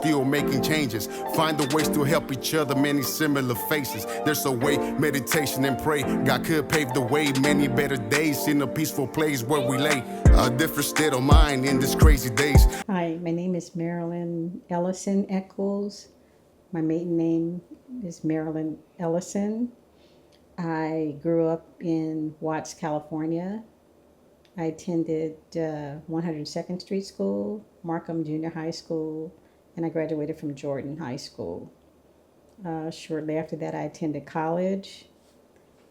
still making changes. Find the ways to help each other, many similar faces. There's a way, meditation and pray. God could pave the way, many better days in a peaceful place where we lay. A different state of mind in these crazy days. Hi, my name is Marilyn Ellison Eccles. My maiden name is Marilyn Ellison. I grew up in Watts, California. I attended 102nd Street School, Markham Junior High School, and I graduated from Jordan High School. Shortly after that, I attended college.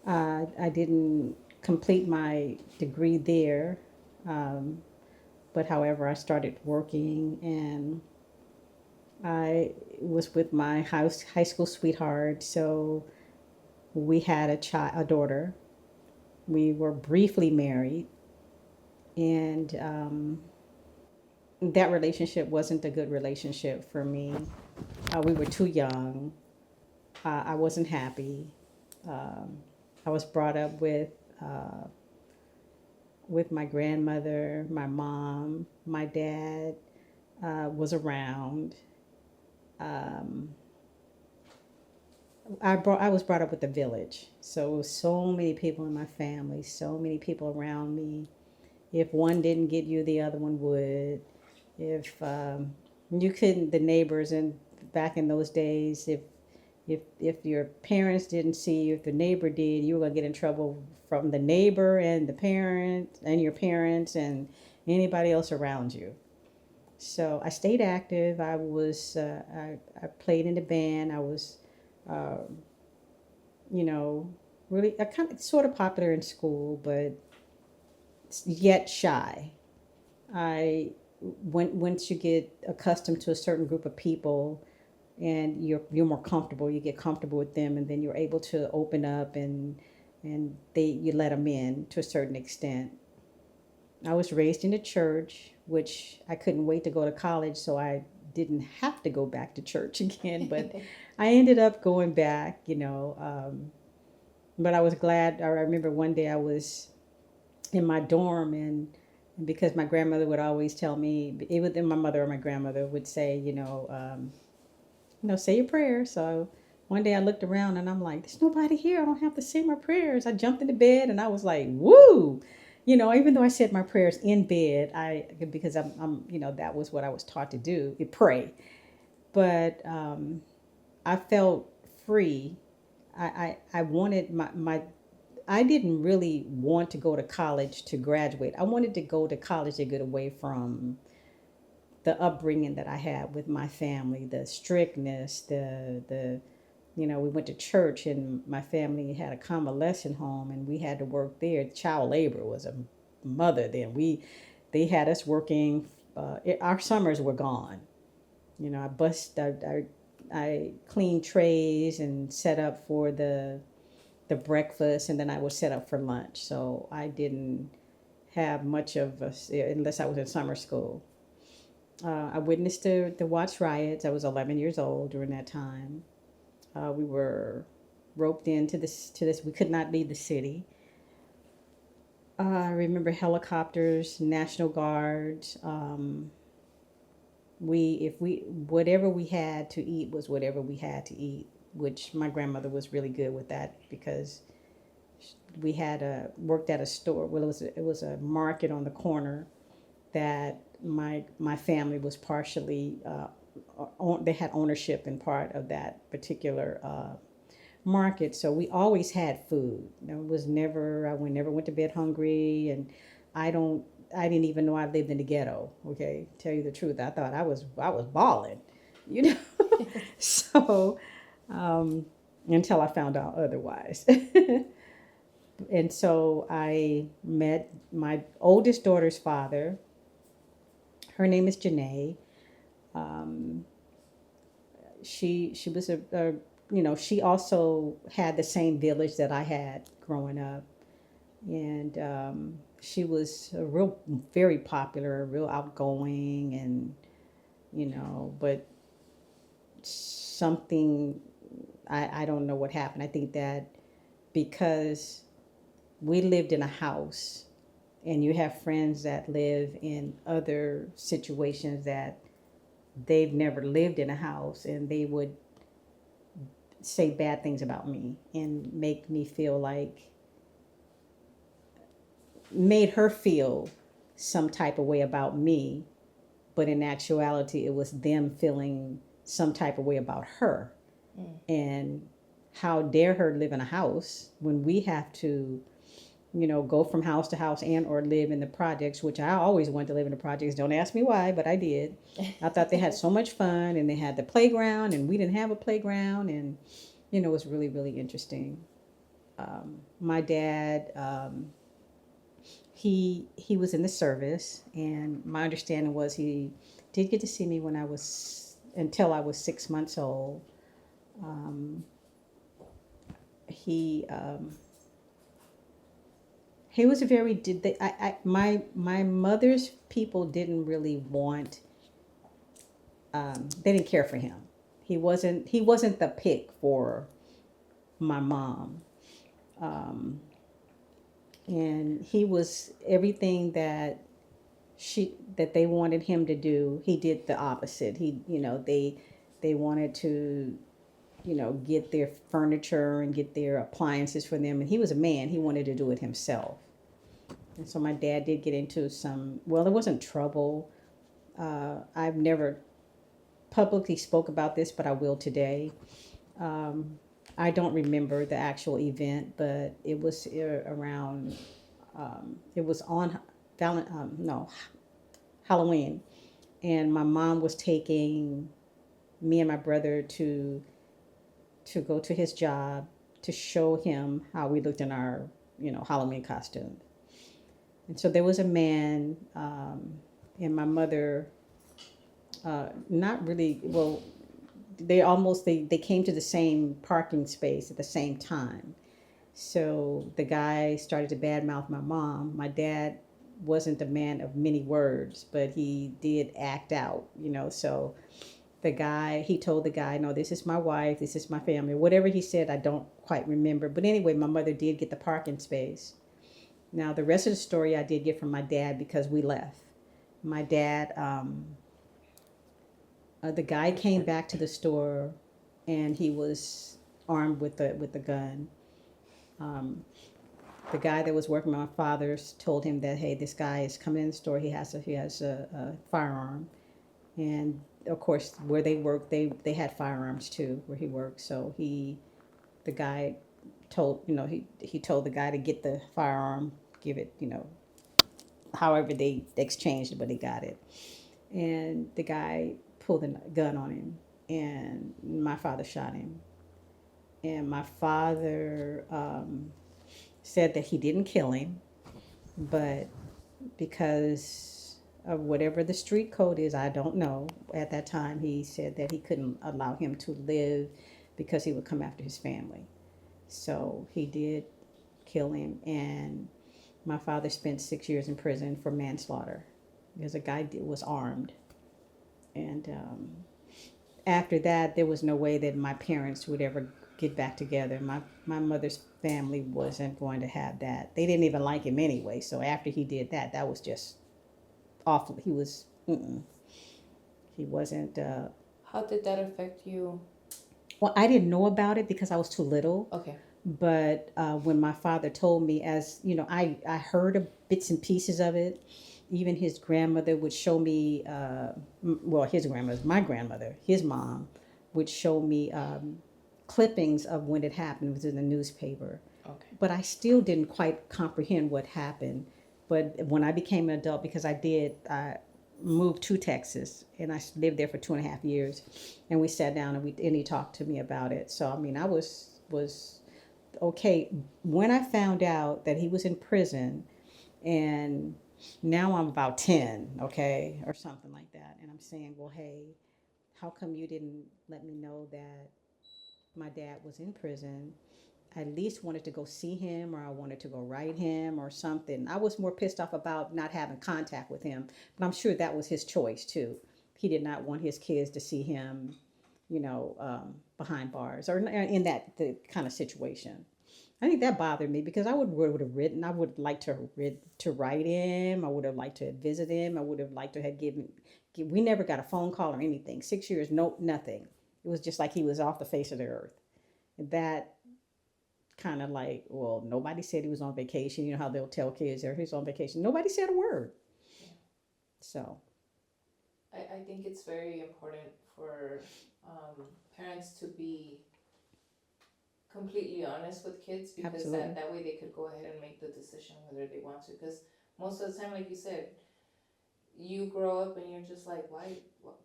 I didn't complete my degree there, but however, I started working, and I was with my high school sweetheart. So we had a daughter. We were briefly married, and that relationship wasn't a good relationship for me. We were too young. I wasn't happy. I was brought up with my grandmother, my mom, my dad was around. I was brought up with the village, so it was so many people in my family, so many people around me. If one didn't get you, the other one would. If you couldn't, the neighbors, and back in those days, if your parents didn't see you, if the neighbor did, you were gonna get in trouble from the neighbor and the parent and your parents and anybody else around you. So I stayed active. I played in the band. I was, uh, really I kind of sort of popular in school, but yet shy. I once you get accustomed to a certain group of people, and you're more comfortable, you get comfortable with them, and then you're able to open up, and you let them in to a certain extent. I was raised in the church, which I couldn't wait to go to college, so I didn't have to go back to church again. But I ended up going back, but I was glad. I remember one day I was in my dorm, and because my grandmother would always tell me, either my mother or my grandmother would say, say your prayers. So one day I looked around and I'm like, there's nobody here. I don't have to say my prayers. I jumped into bed and I was like, woo. Even though I said my prayers in bed, because that was what I was taught to do, pray. But I felt free. I wanted I didn't really want to go to college to graduate. I wanted to go to college to get away from the upbringing that I had with my family, the strictness, we went to church, and my family had a convalescent home, and we had to work there. Child labor was a mother then. They had us working. Our summers were gone. I cleaned trays and set up for the breakfast, and then I would set up for lunch. So I didn't have much of unless I was in summer school. I witnessed the Watts riots. I was 11 years old during that time. We were roped into this. We could not leave the city. I remember helicopters, National Guards. Whatever we had to eat was whatever we had to eat, which my grandmother was really good with that, because we had worked at a store. Well, it was a market on the corner that my family was partially they had ownership in part of that particular market. So we always had food. I never went to bed hungry, and I didn't even know I lived in the ghetto. Okay, tell you the truth, I thought I was balling, you know. So until I found out otherwise. And so I met my oldest daughter's father. Her name is Janae. She was she also had the same village that I had growing up, and she was very popular, real outgoing, and but something, I don't know what happened. I think that because we lived in a house, and you have friends that live in other situations that they've never lived in a house, and they would say bad things about me and make me feel like, made her feel some type of way about me, but in actuality it was them feeling some type of way about her. And how dare her live in a house when we have to, go from house to house and or live in the projects, which I always wanted to live in the projects. Don't ask me why, but I did. I thought they had so much fun, and they had the playground, and we didn't have a playground, and it was really, really interesting. My dad, he was in the service, and my understanding was he did get to see me when I was until I was 6 months old. He he was a very did they my mother's people didn't really want, they didn't care for him. He wasn't the pick for my mom. And he was everything that they wanted him to do. He did the opposite. They wanted to, get their furniture and get their appliances for them, and he was a man, he wanted to do it himself. And so my dad did get into some, well, it wasn't trouble. I've never publicly spoke about this, but I will today. I don't remember the actual event, but it was around. It was on no, Halloween, and my mom was taking me and my brother to go to his job to show him how we looked in our Halloween costumes. And so there was a man, and my mother, not really well. They came to the same parking space at the same time. So the guy started to badmouth my mom. My dad wasn't a man of many words, but he did act out, So he told the guy, no, this is my wife, this is my family. Whatever he said, I don't quite remember. But anyway, my mother did get the parking space. Now, the rest of the story I did get from my dad because we left. My dad, the guy came back to the store, and he was armed with the gun. The guy that was working with my father told him that, hey, this guy is coming in the store. He has a firearm, and of course, where they worked, they had firearms too where he worked. So the guy told he told the guy to get the firearm, give it, however they exchanged it, but he got it. And the guy pulled a gun on him, and my father shot him. And my father said that he didn't kill him, but because of whatever the street code is, I don't know. At that time, he said that he couldn't allow him to live because he would come after his family. So he did kill him, and my father spent 6 years in prison for manslaughter because a guy was armed. And after that, there was no way that my parents would ever get back together. My mother's family wasn't going to have that. They didn't even like him anyway. So after he did that, that was just awful. He wasn't. How did that affect you? Well, I didn't know about it because I was too little. Okay. But when my father told me, as I heard bits and pieces of it. Even his grandmother would show me, his grandmother, my grandmother, his mom, would show me clippings of when it happened. It was in the newspaper. Okay. But I still didn't quite comprehend what happened. But when I became an adult, because I moved to Texas, and I lived there for 2.5 years, and we sat down and he talked to me about it. So, I mean, I was okay. When I found out that he was in prison, and now I'm about 10, okay, or something like that. And I'm saying, well, hey, how come you didn't let me know that my dad was in prison? I at least wanted to go see him, or I wanted to go write him or something. I was more pissed off about not having contact with him, but I'm sure that was his choice too. He did not want his kids to see him, behind bars or in the kind of situation. I think that bothered me because I would have written. I would like to write him. I would have liked to have visited him. I would have liked to have we never got a phone call or anything. 6 years, no, nothing. It was just like he was off the face of the earth. That kind of like, well, nobody said he was on vacation. You know how they'll tell kids he's on vacation. Nobody said a word. Yeah. So I think it's very important for parents to be completely honest with kids, because Absolutely. that way they could go ahead and make the decision whether they want to. Because most of the time, like you said, you grow up and you're just like, why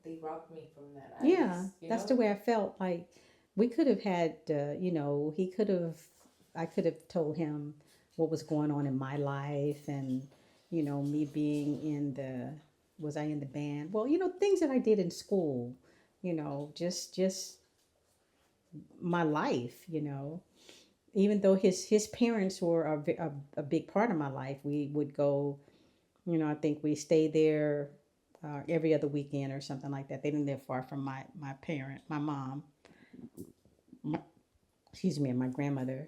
they robbed me from that? yeah, that's the way I felt. Like we could have had, he could have, I could have told him what was going on in my life, and me being in was I in the band? Well, things that I did in school, just my life, even though his parents were a big part of my life. We would go, I think we stayed there every other weekend or something like that. They didn't live far from my mom, my, excuse me, and my grandmother,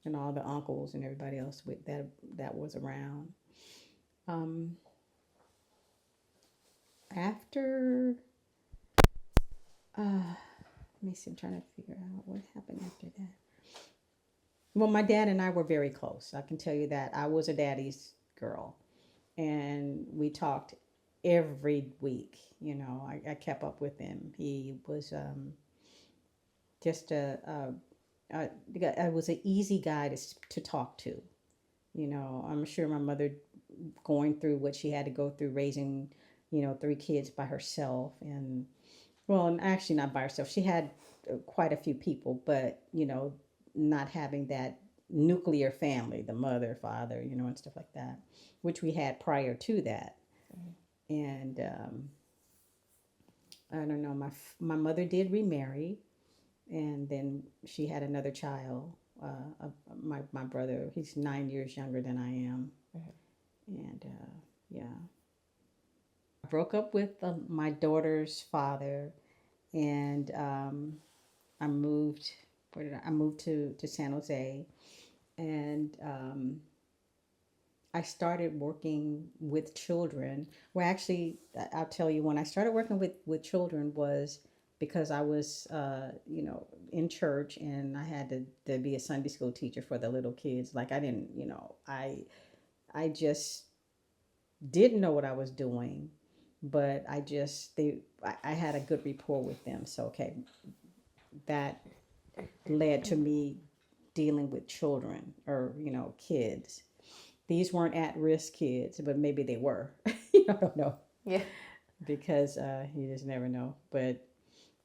and all the uncles and everybody else that was around. Um, After, let me see, I'm trying to figure out what happened after that. Well, my dad and I were very close. I can tell you that. I was a daddy's girl, and we talked every week. I kept up with him. He was just I was an easy guy to talk to. I'm sure my mother, going through what she had to go through, raising, three kids by herself, and well, and actually not by herself. She had quite a few people, but not having that nuclear family, the mother, father, and stuff like that, which we had prior to that. And I don't know. My mother did remarry, and then she had another child. My brother, he's 9 years younger than I am, and yeah, I broke up with my daughter's father, and I moved. I moved to San Jose, and I started working with children. Well, actually, I'll tell you, when I started working with children was because I was, in church, and I had to be a Sunday school teacher for the little kids. Like I didn't, I just didn't know what I was doing, but I had a good rapport with them. So okay, that led to me dealing with children, or kids. These weren't at-risk kids, but maybe they were. I don't know, Yeah. because you just never know. But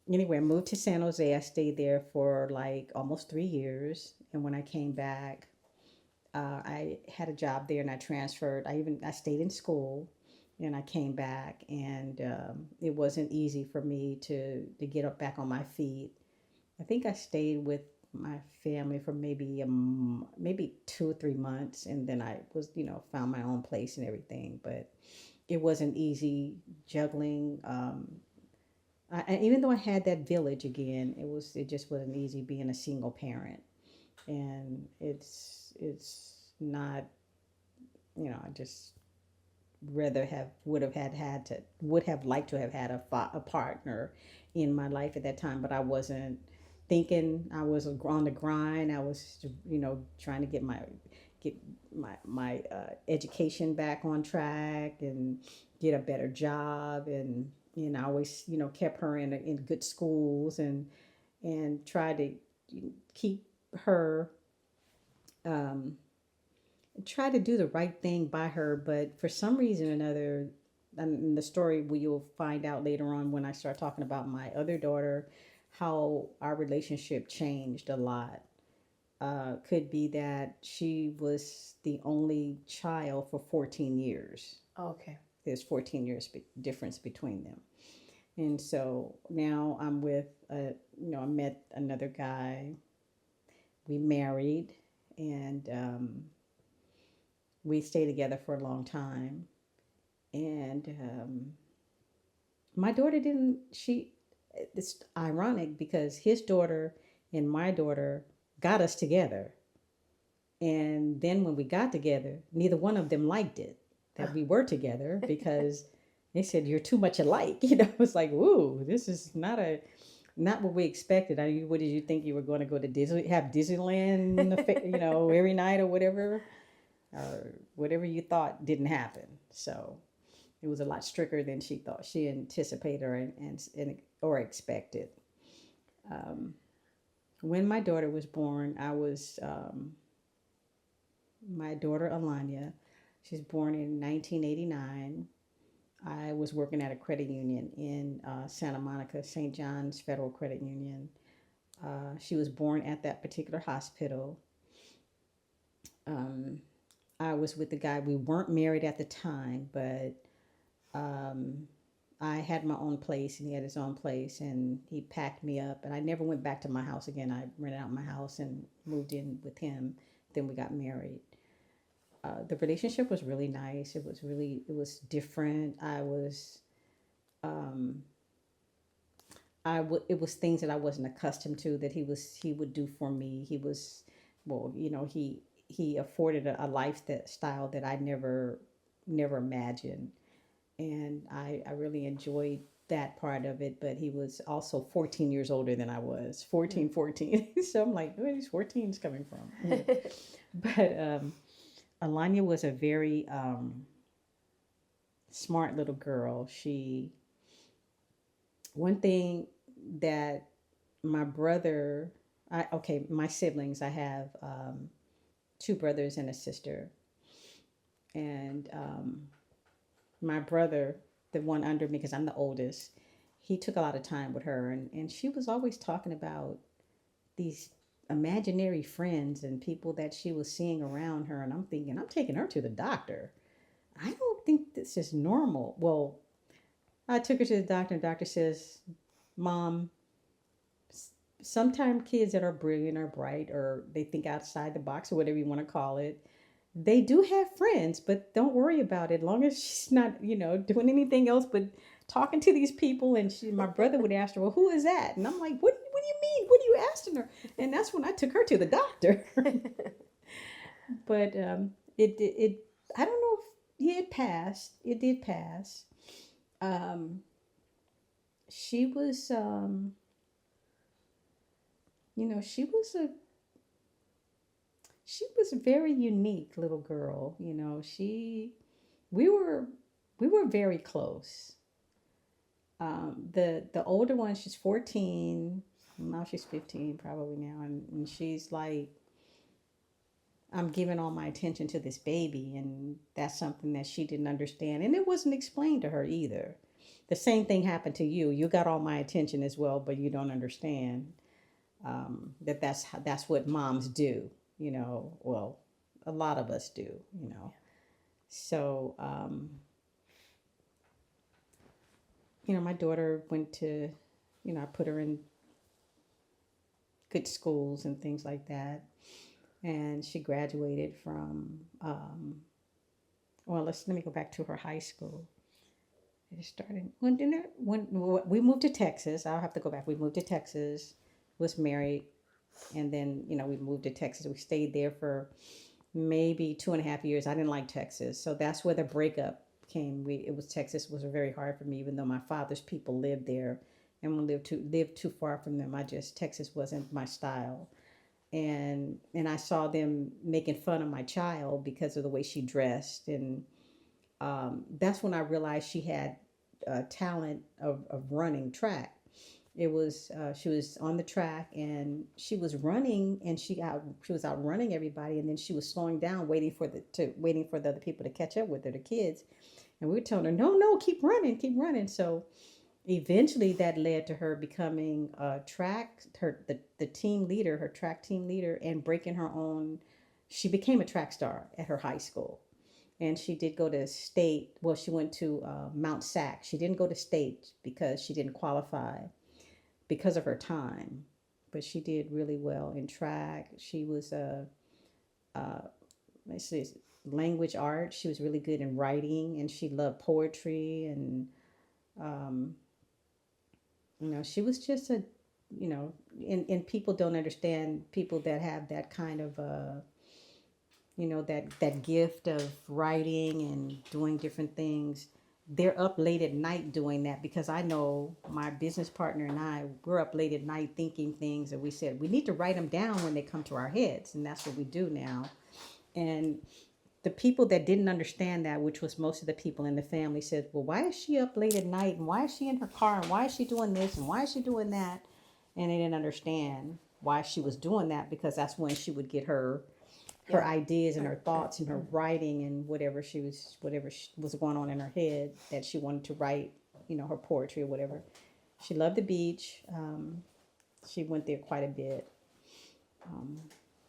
anyway, I moved to San Jose. I stayed there for like almost 3 years, and when I came back, I had a job there, and I transferred. I stayed in school, and I came back, and it wasn't easy for me to get up back on my feet. I think I stayed with my family for maybe 2 or 3 months, and then I was, found my own place and everything. But it wasn't easy juggling. Even though I had that village again, it just wasn't easy being a single parent, and it's not, I just rather have would have had to would have liked to have had a partner in my life at that time, but I wasn't thinking. I was on the grind. I was, trying to get my education back on track, and get a better job, and I always, kept her in good schools, and tried to keep her, um, try to do the right thing by her. But for some reason or another, and the story you'll find out later on when I start talking about my other daughter, how our relationship changed a lot. Could be that she was the only child for 14 years. Oh, okay. There's 14 years difference between them. And so now I'm with, I met another guy. We married, and we stayed together for a long time. And my daughter didn't, it's ironic because his daughter and my daughter got us together. And then when we got together, neither one of them liked it that we were together, because They said, "You're too much alike." It's like, "Ooh, this is not what we expected." What did you think you were going to go to Disney, have Disneyland, every night or whatever you thought didn't happen. So it was a lot stricter than she anticipated or expected. When my daughter was born, my daughter Alanya. She's born in 1989. I was working at a credit union in Santa Monica, St. John's Federal Credit Union. She was born at that particular hospital. Um, I was with the guy. We weren't married at the time, but um, I had my own place and he had his own place, and he packed me up. And I never went back to my house again. I rented out my house and moved in with him. Then we got married. The relationship was really nice. It was different. Um, it was things that I wasn't accustomed to that he would do for me. Well, he afforded a lifestyle that I never imagined, and I really enjoyed that part of it. But he was also 14 years older than I was, 14. So I'm like, where are these 14s coming from? But Alanya was a very smart little girl. One thing that my brother, my siblings, I have two brothers and a sister. And my brother, the one under me, because I'm the oldest, he took a lot of time with her. And she was always talking about these imaginary friends and people that she was seeing around her. And I'm thinking, I'm taking her to the doctor. I don't think this is normal. Well, I took her to the doctor, and the doctor says, Mom, sometimes kids that are brilliant or bright or they think outside the box or whatever you want to call it, they do have friends, but don't worry about it. As long as she's not, doing anything else but talking to these people. And my brother would ask her, well, who is that? And I'm like, what do you mean? What are you asking her? And that's when I took her to the doctor. But I don't know if, yeah, it passed. It did pass. She was, she was a very unique little girl. We were, we were very close. The older one, she's 14. Now she's 15 probably now. And she's like, I'm giving all my attention to this baby. And that's something that she didn't understand. And it wasn't explained to her either. The same thing happened to you. You got all my attention as well, but you don't understand that's what moms do. Well, a lot of us do. So, my daughter went to, I put her in good schools and things like that, and she graduated from. Let me go back to her high school. It started when we moved to Texas. I'll have to go back. We moved to Texas, was married, and then we moved to Texas. We stayed there for maybe 2.5 years. I didn't like Texas, so that's where the breakup came. Texas was very hard for me, even though my father's people lived there, and we lived too far from them. Texas wasn't my style, and I saw them making fun of my child because of the way she dressed, and that's when I realized she had talent of running track. She was on the track and she was running, and she was outrunning everybody, and then she was slowing down, waiting for the other people to catch up with her, the kids, and we were telling her, no, keep running. So eventually that led to her becoming the team leader, her track team leader, and breaking her own. She became a track star at her high school. And she did go to state. Well, she went to Mount Sac. She didn't go to state because she didn't qualify because of her time. But she did really well in track. She was language arts. She was really good in writing, and she loved poetry. And she was just and people don't understand people that have that kind of that gift of writing and doing different things. they're up late at night doing that, because I know my business partner and we're up late at night thinking things, and we said we need to write them down when they come to our heads, and that's what we do now. And the people that didn't understand that, which was most of the people in the family, said, well, why is she up late at night, and why is she in her car, and why is she doing this, and why is she doing that? And they didn't understand why she was doing that, because that's when she would get her ideas and her thoughts and her writing and whatever was going on in her head that she wanted to write, her poetry or whatever. She loved the beach. She went there quite a bit.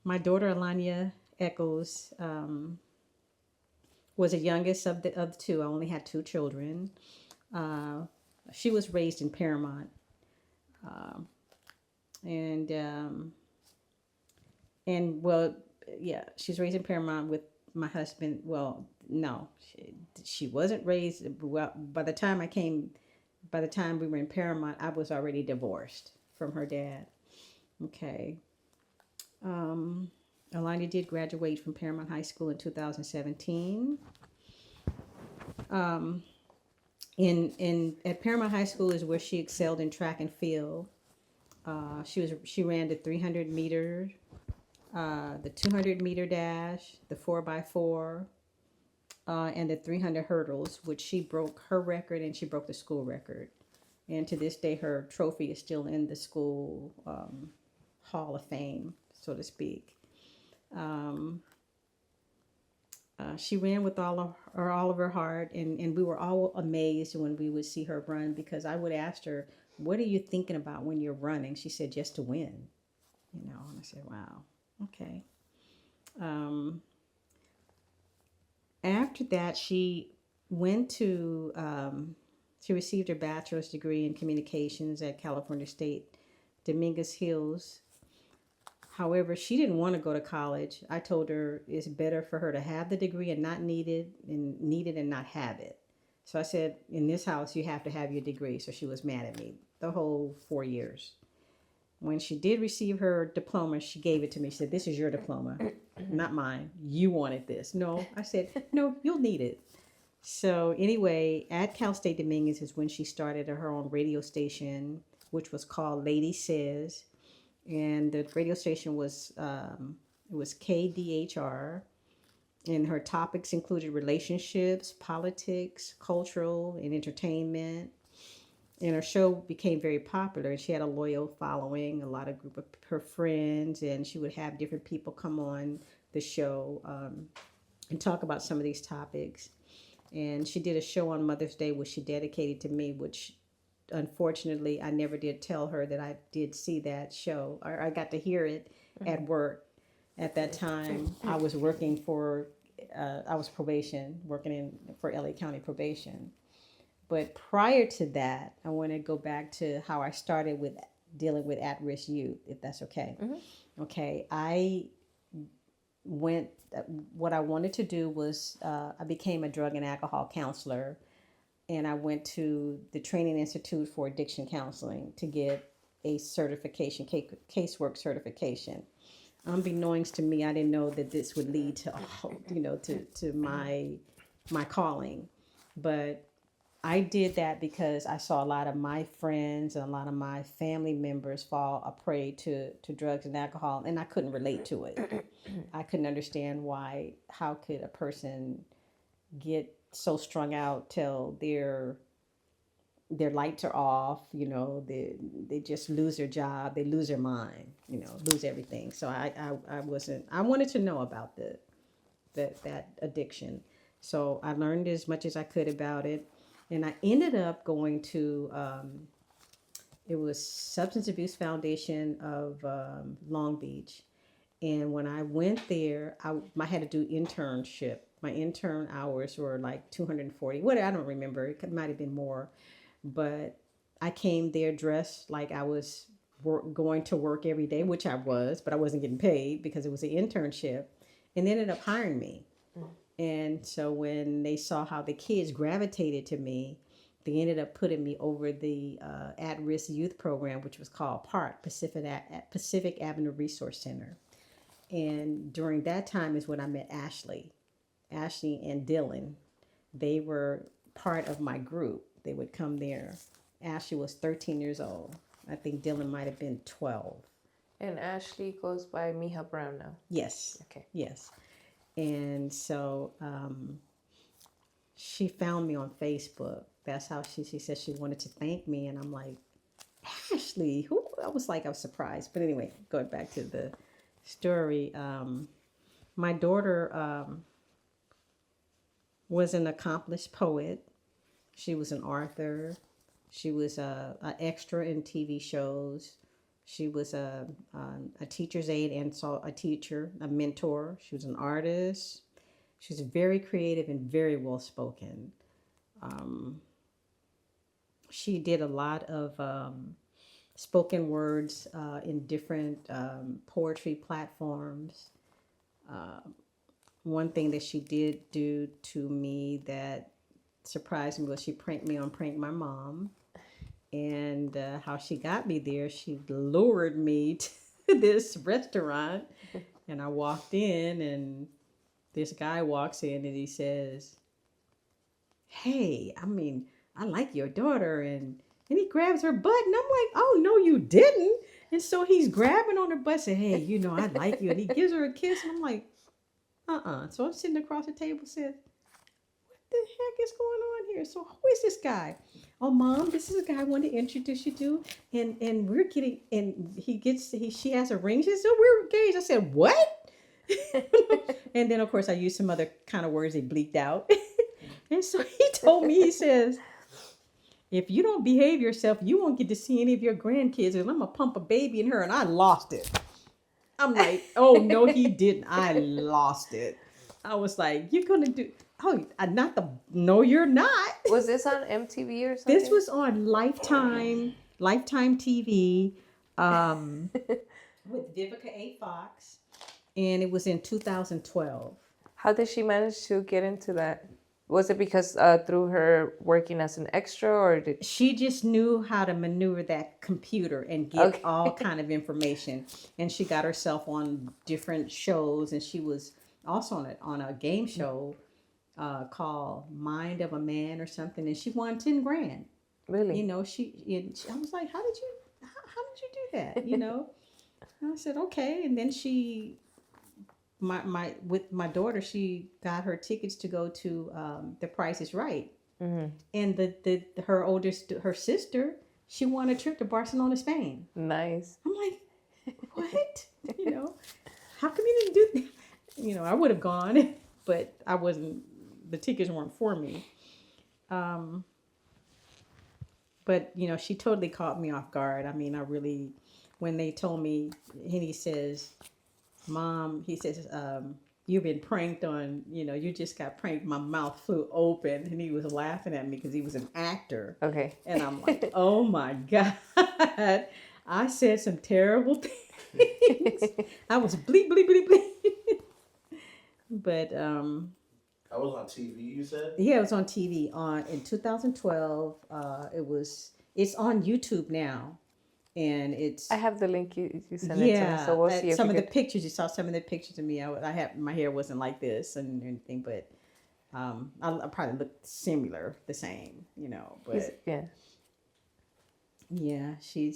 My daughter Alanya Echoes was the youngest of the two. I only had two children. She was raised in Paramount, and well, yeah, she's raised in Paramount with my husband. Well, no, she wasn't raised. Well, by the time we were in Paramount, I was already divorced from her dad. Okay. Alani did graduate from Paramount High School in 2017. At Paramount High School is where she excelled in track and field. She ran the 300 meter, the 200 meter dash, the 4x4, and the 300 hurdles, which she broke her record and she broke the school record. And to this day, her trophy is still in the school Hall of Fame, so to speak. She ran with all of her heart, and we were all amazed when we would see her run, because I would ask her, what are you thinking about when you're running? She said, just to win, and I said, wow, okay. After that, she went to, she received her bachelor's degree in communications at California State, Dominguez Hills. However, she didn't want to go to college. I told her it's better for her to have the degree and not need it, and need it and not have it. So I said, in this house, you have to have your degree. So she was mad at me the whole 4 years. When she did receive her diploma, she gave it to me. She said, this is your diploma, not mine. You wanted this. No, I said, no, you'll need it. So anyway, at Cal State Dominguez is when she started her own radio station, which was called Lady Says. And the radio station was it was KDHR, and her topics included relationships, politics, cultural, and entertainment. And her show became very popular, and she had a loyal following, a lot of group of her friends, and she would have different people come on the show and talk about some of these topics. And she did a show on Mother's Day, which she dedicated to me, which unfortunately I never did tell her that I did see that show, or I got to hear it at work. At that time, I was working for, I was probation, working for LA County probation. But prior to that, I want to go back to how I started with dealing with at-risk youth, if that's okay. Mm-hmm. Okay, what I wanted to do was, I became a drug and alcohol counselor, and I went to the Training Institute for Addiction Counseling to get a certification, casework certification. Unbeknownst to me, I didn't know that this would lead to, to my calling. But I did that because I saw a lot of my friends and a lot of my family members fall a prey to drugs and alcohol, and I couldn't relate to it. I couldn't understand how could a person get so strung out till their lights are off, they just lose their job, they lose their mind, lose everything. So I wanted to know about that addiction. So I learned as much as I could about it. And I ended up going to, it was Substance Abuse Foundation of Long Beach. And when I went there, I had to do internship. My intern hours were like 240. I don't remember. It might have been more. But I came there dressed like I was going to work every day, which I was, but I wasn't getting paid because it was an internship. And they ended up hiring me. And so when they saw how the kids gravitated to me, they ended up putting me over the at-risk youth program, which was called PARC, Pacific Avenue Resource Center. And during that time is when I met Ashley and Dylan. They were part of my group. They would come there. Ashley was 13 years old. I think Dylan might have been 12. And Ashley goes by Mija Brown now. Yes. Okay. Yes. And so she found me on Facebook. That's how she said she wanted to thank me. And I'm like, Ashley, who? I was surprised. But anyway, going back to the story, my daughter was an accomplished poet. She was an author. She was an extra in TV shows. She was a teacher's aide and saw a teacher, a mentor. She was an artist. She was very creative and very well spoken. She did a lot of spoken words in different poetry platforms. One thing that she did do to me that surprised me was she pranked me on Prank My Mom. And how she got me there, she lured me to this restaurant. And I walked in, and this guy walks in and he says, hey, I like your daughter. And he grabs her butt, and I'm like, oh, no, you didn't. And so he's grabbing on her butt, saying, hey, I like you. And he gives her a kiss, and I'm like, So I'm sitting across the table, said, the heck is going on here? So who is this guy? Oh, Mom, this is a guy I want to introduce you to, and we're getting, and she has a ring. She says, so we're engaged. I said, what? And then of course I used some other kind of words they bleeped out. And so he told me, he says, if you don't behave yourself, you won't get to see any of your grandkids, and I'm gonna pump a baby in her. And I lost it. I'm like, oh no, he didn't. I lost it. I was like, you're gonna do. Oh, no, you're not. Was this on MTV or something? This was on Lifetime TV, with Vivica A. Fox, and it was in 2012. How did she manage to get into that? Was it because through her working as an extra, or did she just knew how to maneuver that computer and get all kind of information? And she got herself on different shows, and she was also on a game show called Mind of a Man or something, and she won 10 grand. Really? I was like, how did you do that? And I said, okay. And then with my daughter, she got her tickets to go to The Price is Right. Mm-hmm. And her sister, she won a trip to Barcelona, Spain. Nice. I'm like, what? How come you didn't do that? I would have gone, but I wasn't. The tickets weren't for me. But she totally caught me off guard. When they told me, and he says, Mom, he says, you've been pranked on, you just got pranked. My mouth flew open, and he was laughing at me because he was an actor. Okay. And I'm like, oh my God. I said some terrible things. I was bleep, bleep, bleep, bleep. But, I was on TV, you said? Yeah, it was on TV in 2012. It's on YouTube now. And it's. I have the link you sent it to me, so we'll see if some of the pictures. You saw some of the pictures of me. I had my hair wasn't like this and anything, but I probably looked similar, the same, But yeah, she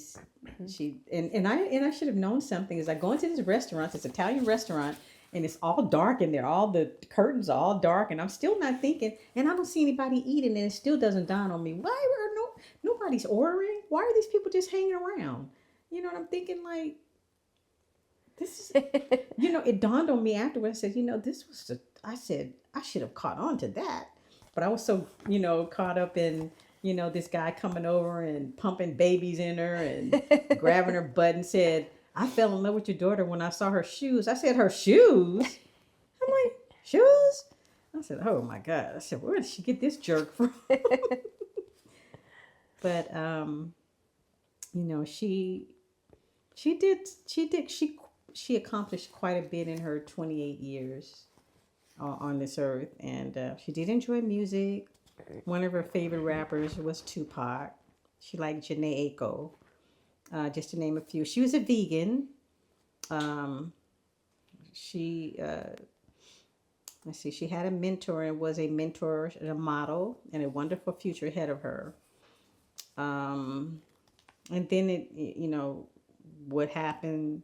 and I should have known something. Is I go into this restaurant, this Italian restaurant, and it's all dark in there. All the curtains are all dark, and I'm still not thinking. And I don't see anybody eating, and it still doesn't dawn on me. Why are nobody's ordering? Why are these people just hanging around? And I'm thinking like, this is, it dawned on me afterwards. I said, this was I said I should have caught on to that, but I was so caught up in this guy coming over and pumping babies in her and grabbing her butt and said, I fell in love with your daughter when I saw her shoes. I said, her shoes? I'm like, shoes? I said, oh my God. I said, where did she get this jerk from? But, she accomplished quite a bit in her 28 years on this earth. And she did enjoy music. One of her favorite rappers was Tupac. She liked Jhené Aiko. Just to name a few. She was a vegan. She let's see, she had a mentor and was a mentor and a model and a wonderful future ahead of her. Um, and then what happened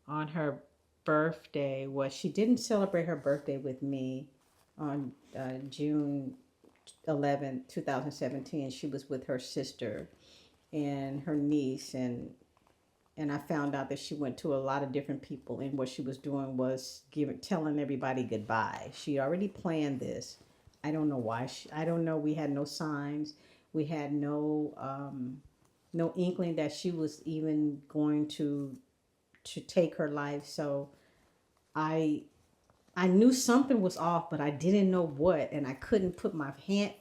on her birthday was she didn't celebrate her birthday with me on June 11th, 2017. She was with her sister and her niece, and I found out that she went to a lot of different people, and what she was doing was telling everybody goodbye. She already planned this. I don't know why. I don't know. We had no signs. We had no inkling that she was even going to take her life. So I I knew something was off, but I didn't know what, and I couldn't put my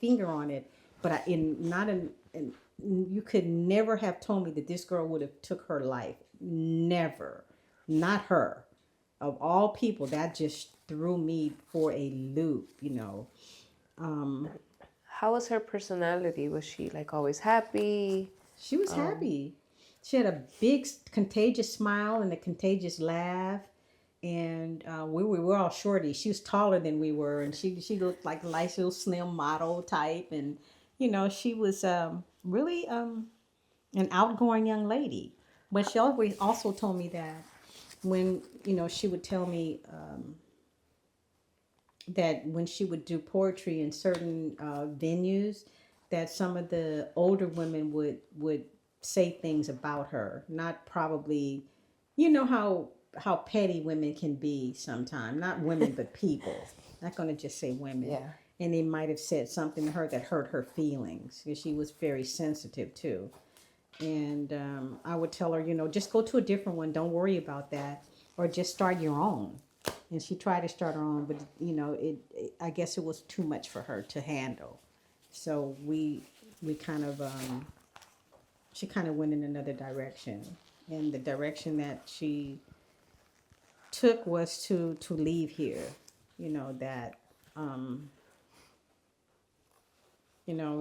finger on it. But you could never have told me that this girl would have took her life. Never, not her. Of all people, that just threw me for a loop. How was her personality? Was she like always happy? She was happy. She had a big contagious smile and a contagious laugh. And we were all shorty. She was taller than we were, and she looked like a nice little slim model type. And she was really an outgoing young lady. But she always also told me that when she would tell me that when she would do poetry in certain venues, that some of the older women would say things about her, not probably, how petty women can be sometimes. Not women, but people. Not going to just say women. Yeah. And they might have said something to her that hurt her feelings, because she was very sensitive too. And I would tell her, just go to a different one. Don't worry about that, or just start your own. And she tried to start her own, but I guess it was too much for her to handle. So we kind of she kind of went in another direction, and the direction that she took was to leave here.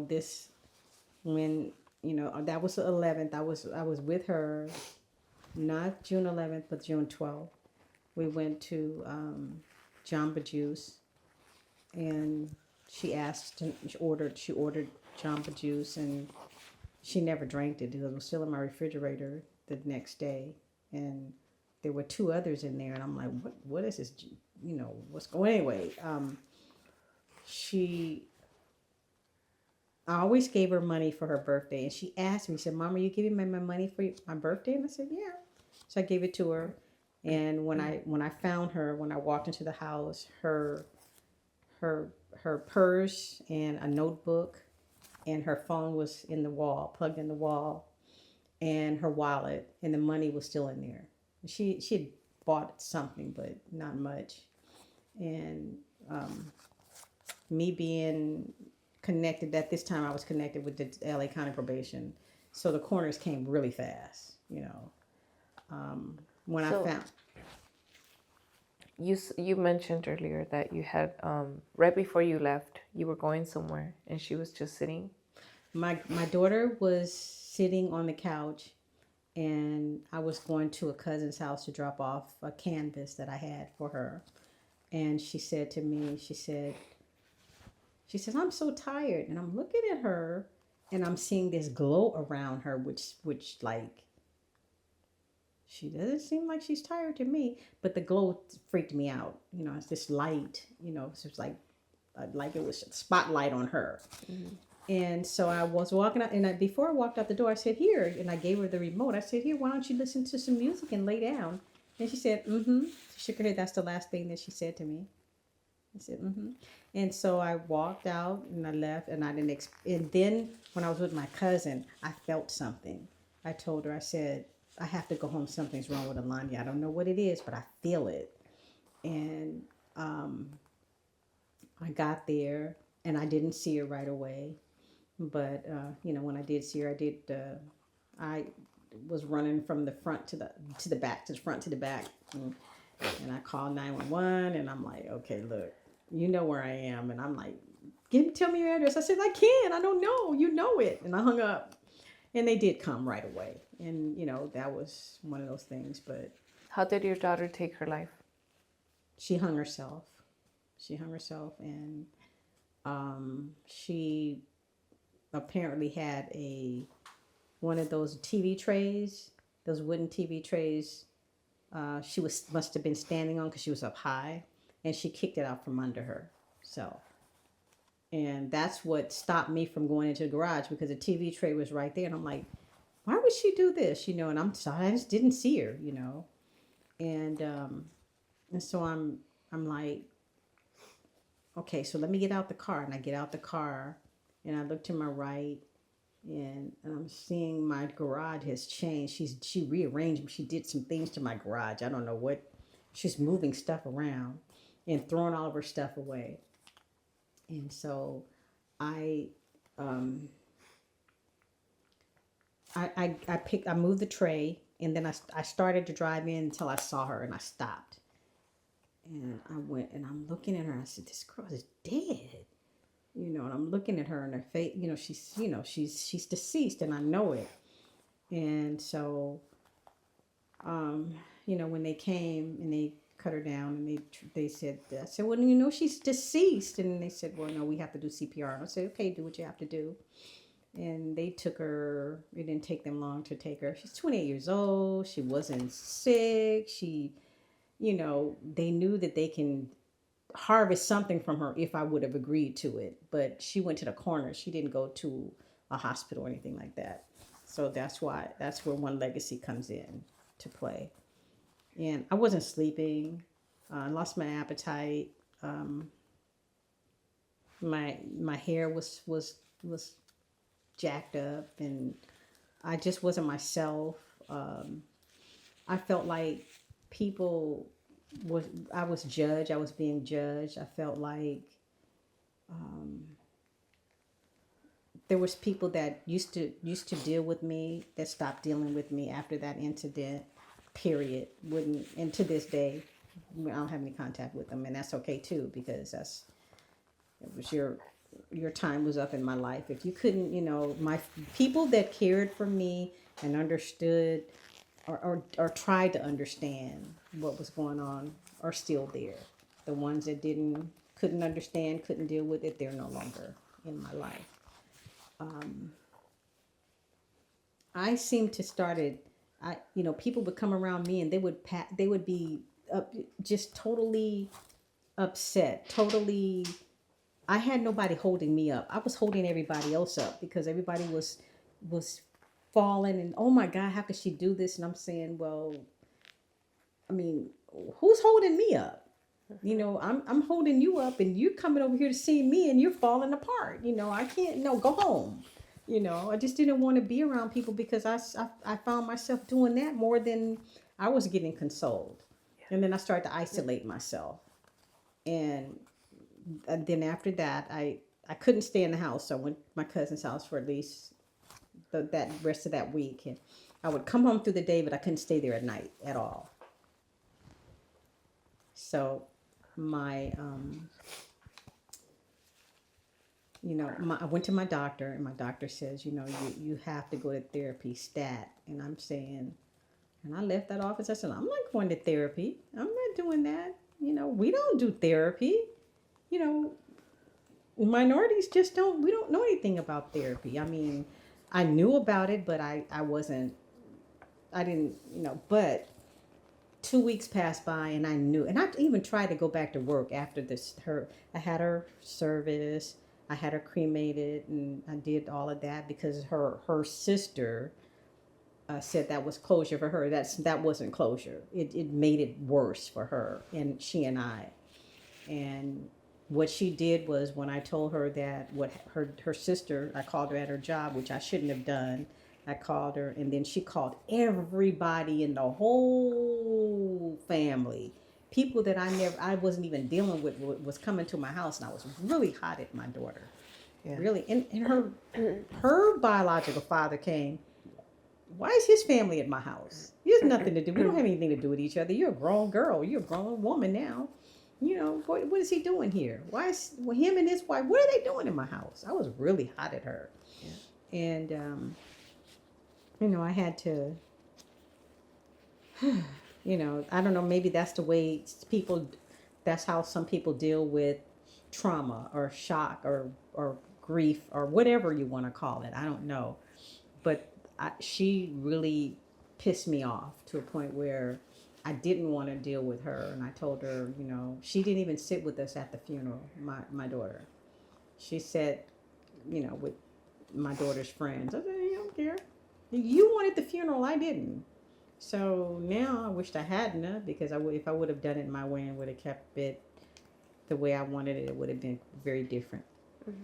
This, when that was the 11th. I was with her, not June 11th, but June 12th. We went to Jamba Juice, and she ordered Jamba Juice, and she never drank it because it was still in my refrigerator the next day, and there were two others in there, and I'm like, what is this? What's going anyway? I always gave her money for her birthday, and she asked me, she said, "Mom, are you giving me my money for my birthday?" And I said, "Yeah." So I gave it to her, and when I found her, when I walked into the house, her purse and a notebook and her phone was in the wall, plugged in the wall, and her wallet, and the money was still in there. She had bought something, but not much. And me being connected, at this time I was connected with the LA County Probation, so the corners came really fast. When I found. You mentioned earlier that you had right before you left, you were going somewhere, and she was just sitting. My daughter was sitting on the couch, and I was going to a cousin's house to drop off a canvas that I had for her. And she said to me, she said, "I'm so tired." And I'm looking at her, and I'm seeing this glow around her, which like, she doesn't seem like she's tired to me, but the glow freaked me out. It's this light, it's just like it was a spotlight on her. Mm-hmm. And so I was walking out, and before I walked out the door, I said, "Here," and I gave her the remote. I said, "Here, why don't you listen to some music and lay down?" And she said, "Mm-hmm." She shook her head. That's the last thing that she said to me. I said, "Mm-hmm." And so I walked out, and I left, and I didn't. And then when I was with my cousin, I felt something. I told her, I said, "I have to go home. Something's wrong with Alanya. I don't know what it is, but I feel it." And I got there, and I didn't see her right away. But, when I did see her, I was running from the front to the back, to the front to the back. And I called 911, and I'm like, "Okay, look, you know where I am." And I'm like, "Tell me your address." I said, "I can't. I don't know. You know it." And I hung up. And they did come right away. And, that was one of those things. But how did your daughter take her life? She hung herself. She hung herself, and she apparently had one of those TV trays, those wooden TV trays. She must have been standing on because she was up high, and she kicked it out from under her. So, and that's what stopped me from going into the garage, because the TV tray was right there, and I'm like, why would she do this? And I'm sorry, I just didn't see her. And so I'm like, okay, so let me get out the car. And I get out the car, and I look to my right, and I'm seeing my garage has changed. She rearranged. She did some things to my garage. I don't know what. She's moving stuff around and throwing all of her stuff away. And so I I moved the tray, and then I started to drive in until I saw her, and I stopped. And I went, and I'm looking at her, and I said, this girl is dead. And I'm looking at her, and her face, she's deceased, and I know it. And so, when they came and they cut her down, and they said, I said, well, she's deceased. And they said, well, no, we have to do CPR. And I said, okay, do what you have to do. And they took her. It didn't take them long to take her. She's 28 years old. She wasn't sick. They knew that they can harvest something from her if I would have agreed to it. But she went to the coroner. She didn't go to a hospital or anything like that. So that's where One Legacy comes in to play. And I wasn't sleeping. I lost my appetite. My hair was jacked up, and I just wasn't myself. I felt like I was judged. I was being judged. I felt like there was people that used to deal with me that stopped dealing with me after that incident. Period. And to this day, I don't have any contact with them, and that's okay too, because it was your time was up in my life. If you couldn't, my people that cared for me and understood or tried to understand what was going on are still there. The ones that couldn't understand, couldn't deal with it, they're no longer in my life. I seemed to started, people would come around me, and they would be just totally upset, totally. I had nobody holding me up. I was holding everybody else up, because everybody was falling, and oh my God, how could she do this? And I'm saying, well, I mean, who's holding me up? I'm holding you up, and you're coming over here to see me, and you're falling apart. I can't. No, go home. I just didn't want to be around people, because I found myself doing that more than I was getting consoled. And then I started to isolate myself. And then after that, I couldn't stay in the house. So I went to my cousin's house for at least that rest of that week. And I would come home through the day, but I couldn't stay there at night at all. So I went to my doctor, and my doctor says, you have to go to therapy stat. And I'm saying, and I left that office. I said, I'm not going to therapy. I'm not doing that. We don't do therapy. Minorities just we don't know anything about therapy. I mean, I knew about it, but I didn't, but 2 weeks passed by, and I knew, and I even tried to go back to work after this. I had her service, I had her cremated, and I did all of that because her sister said that was closure for her. That wasn't closure. It made it worse for her, and she and I. And what she did was, when I told her that what her sister, I called her at her job, which I shouldn't have done. I called her, and then she called everybody in the whole family. People that I wasn't even dealing with was coming to my house, and I was really hot at my daughter. Yeah. Really. And her biological father came. Why is his family at my house? He has nothing to do. We don't have anything to do with each other. You're a grown girl. You're a grown woman now. What is he doing here? Why is him and his wife, what are they doing in my house? I was really hot at her. Yeah. And, I had to, I don't know, maybe that's the way people that's how some people deal with trauma or shock or grief or whatever you want to call it. I don't know. But she really pissed me off to a point where I didn't want to deal with her. And I told her, you know, she didn't even sit with us at the funeral, my daughter. She sat, you know, with my daughter's friends. I said, I don't care. You wanted the funeral, I didn't. So now I wished I hadn't, because if I would have done it my way and would have kept it the way I wanted it, it would have been very different.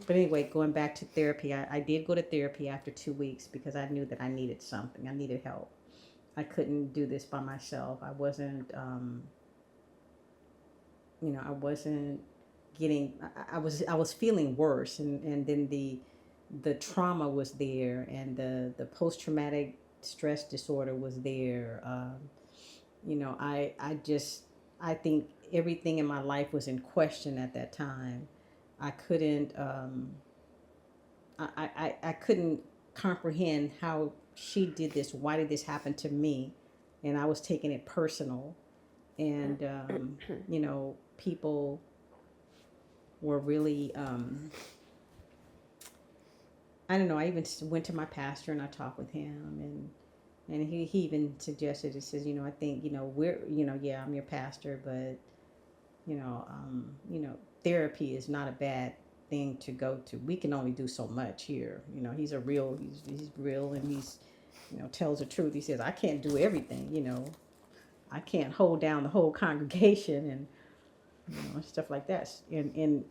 But anyway, going back to therapy, I did go to therapy after 2 weeks because I knew that I needed something. I needed help. I couldn't do this by myself. I wasn't, you know, I wasn't getting. I was feeling worse, and then the trauma was there, and the post traumatic stress disorder was there. You know, I think everything in my life was in question at that time. I couldn't I couldn't comprehend how she did this. Why did this happen to me? And I was taking it personal. And you know, people were really I don't know. I even went to my pastor and I talked with him, and he even suggested, he says, you know, I think, you know, yeah, I'm your pastor, but you know, therapy is not a bad thing to go to. We can only do so much here. You know, he's real, and he's, you know, tells the truth. He says, I can't do everything, you know. I can't hold down the whole congregation and, you know, stuff like that. And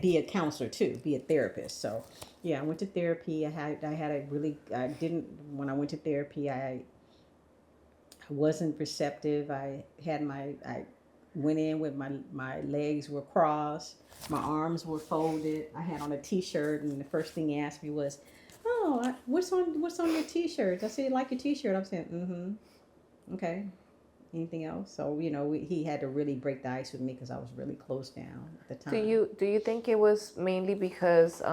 be a counselor too, be a therapist. So yeah, I went to therapy. When I went to therapy, I wasn't receptive. I went in with my legs were crossed, my arms were folded. I had on a t-shirt, and the first thing he asked me was, "Oh, what's on your t-shirt?" I said, "Like your t-shirt." I'm saying, "Mm-hmm, okay." Anything else? So you know, he had to really break the ice with me because I was really closed down at the time. Do you think it was mainly because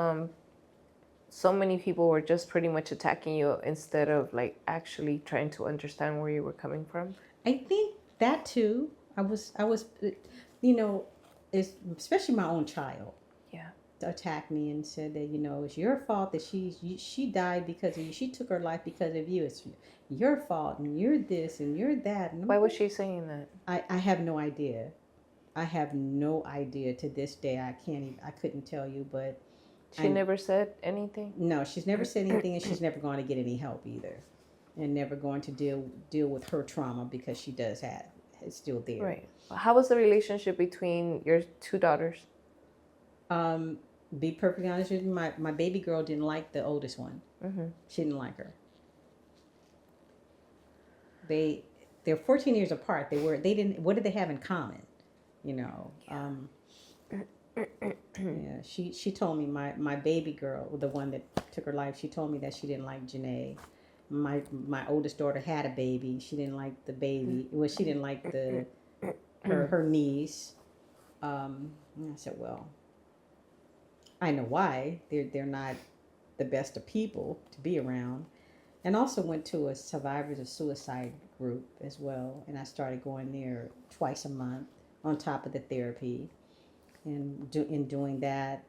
so many people were just pretty much attacking you instead of like actually trying to understand where you were coming from? I think that too. I was, you know, especially my own child. Yeah. Attacked me and said that, you know, it's your fault that she died because of you. She took her life because of you. It's your fault, and you're this and you're that. And why was she saying that? I have no idea. I have no idea to this day. I couldn't tell you, but she never said anything. No, she's never said anything, and she's never going to get any help either, and never going to deal with her trauma because she does have it's still there. Right. How was the relationship between your two daughters? Be perfectly honest with you, my baby girl didn't like the oldest one. Mm-hmm. She didn't like her. They're 14 years apart. They didn't. What did they have in common? You know. Yeah. She told me my baby girl, the one that took her life. She told me that she didn't like Janae. My oldest daughter had a baby. She didn't like the baby. Well, she didn't like her niece. And I said, well, I know why. They're not the best of people to be around. And also went to a survivors of suicide group as well. And I started going there twice a month on top of the therapy. And in doing that,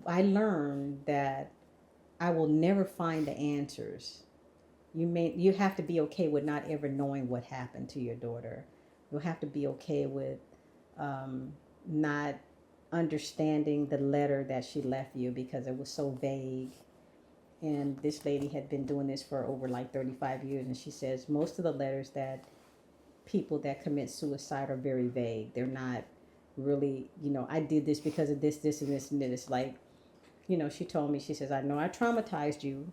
I learned that I will never find the answers. You have to be okay with not ever knowing what happened to your daughter. You'll have to be okay with not understanding the letter that she left you because it was so vague. And this lady had been doing this for over like 35 years, and she says most of the letters that people that commit suicide are very vague. They're not really, you know, I did this because of this, and this, and this. Like, you know, she told me, she says, I know I traumatized you,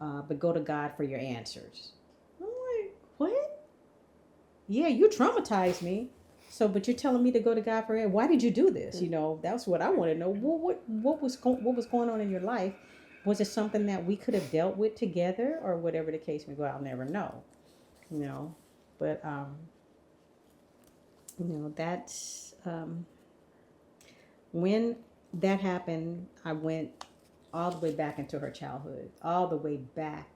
but go to God for your answers. I'm like, what? Yeah, you traumatized me. So, but you're telling me to go to God for it. Why did you do this? You know, that's what I want to know. Well, what was going on in your life? Was it something that we could have dealt with together, or whatever the case may be? I'll never know. You know, but you know, that's when that happened. I went all the way back into her childhood, all the way back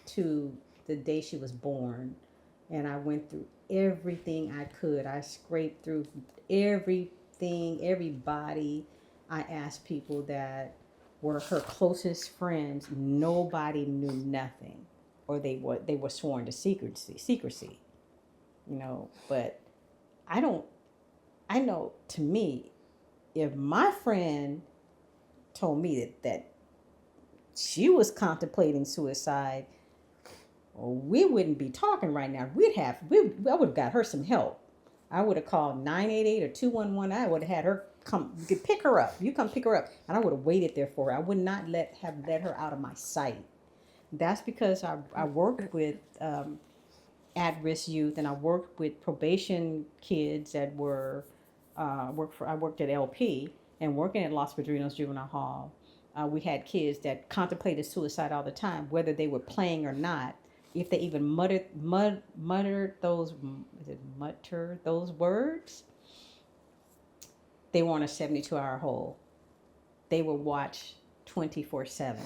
to the day she was born, and I went through everything I could. I scraped through everything, everybody. I asked people that were her closest friends. Nobody knew nothing, or they were sworn to secrecy. But I don't. I know, to me, if my friend told me that she was contemplating suicide, well, we wouldn't be talking right now. I would have got her some help. I would have called 988 or 211. I would have had her come pick her up. You come pick her up, and I would have waited there for her. I would not have let her out of my sight. That's because I worked with at-risk youth, and I worked with probation kids that were I worked at LP, and working at Los Padrinos Juvenile Hall. We had kids that contemplated suicide all the time, whether they were playing or not. If they even muttered those words, they were on a 72-hour hold. They would watch 24/7,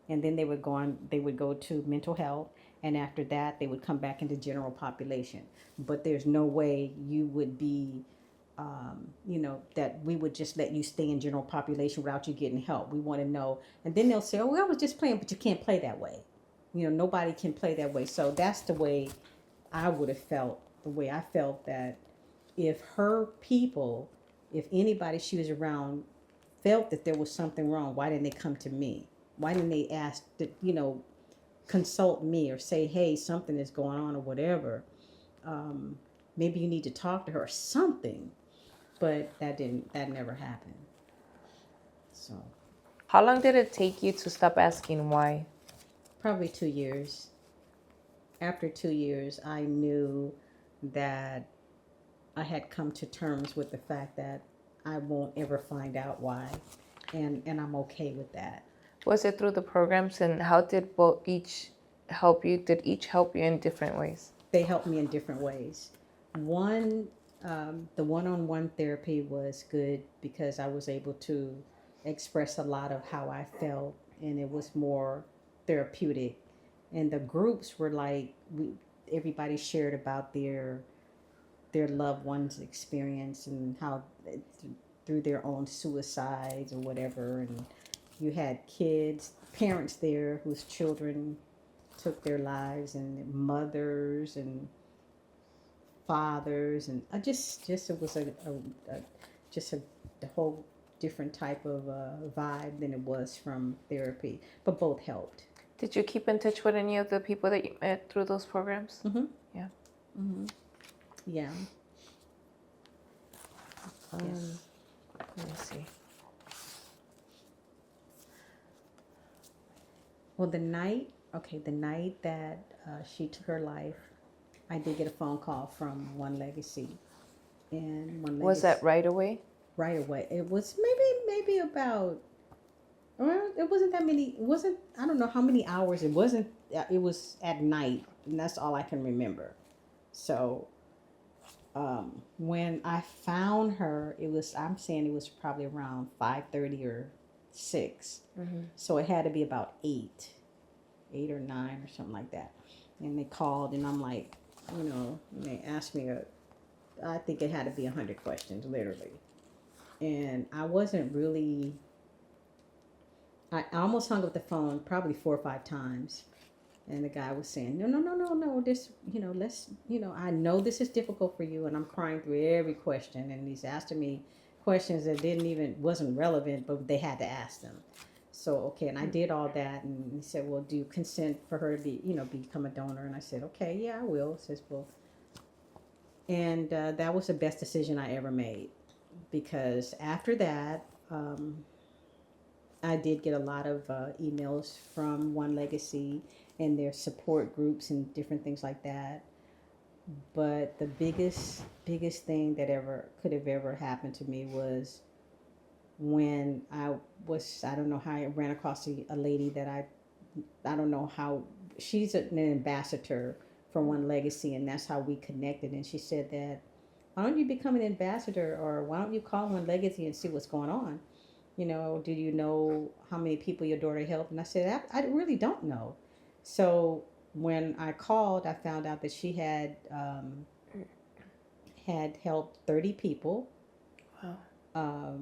and then they would go to mental health, and after that they would come back into general population. But there's no way you would be that we would just let you stay in general population without you getting help. We want to know. And then they'll say, oh, well, I was just playing, but you can't play that way. Nobody can play that way. So that's the way I would have felt, the way I felt that if her people, if anybody she was around felt that there was something wrong, why didn't they come to me? Why didn't they ask to, consult me or say, hey, something is going on or whatever. Maybe you need to talk to her or something. But that never happened. So. How long did it take you to stop asking why? Probably 2 years. After 2 years, I knew that I had come to terms with the fact that I won't ever find out why. And I'm okay with that. Was it through the programs, and how did each help you? Did each help you in different ways? They helped me in different ways. The one-on-one therapy was good because I was able to express a lot of how I felt, and it was more therapeutic. And the groups were like, everybody shared about their loved ones' experience and how through their own suicides or whatever. And you had parents there whose children took their lives, and mothers and fathers, and it was a whole different type of vibe than it was from therapy, but both helped. Did you keep in touch with any of the people that you met through those programs? Mm-hmm. Yeah. Mm-hmm. Yeah. Yes. Let me see. Well, the night that she took her life, I did get a phone call from One Legacy, and Was that right away? Right away. It was maybe about. Well, it wasn't that many. It wasn't. I don't know how many hours. It wasn't. It was at night, and that's all I can remember. So, when I found her, I'm saying it was probably around 5:30 or 6. Mm-hmm. So it had to be about 8 or 9 or something like that. And they called, and I'm like, and they asked me, I think it had to be 100 questions, literally. And I wasn't really, I almost hung up the phone probably 4 or 5 times. And the guy was saying, no, this, I know this is difficult for you. And I'm crying through every question. And he's asking me questions that wasn't relevant, but they had to ask them. So, okay, and I did all that, and he said, well, do you consent for her to become a donor? And I said, okay, yeah, I will. He says, well, and that was the best decision I ever made, because after that, I did get a lot of emails from One Legacy and their support groups and different things like that. But the biggest thing that could have ever happened to me was when I don't know how I ran across a lady that I don't know how, she's an ambassador for One Legacy, and that's how we connected. And she said that, why don't you become an ambassador, or why don't you call One Legacy and see what's going on? Do you know how many people your daughter helped? And I said, I really don't know. So when I called, I found out that she had helped 30 people. Wow.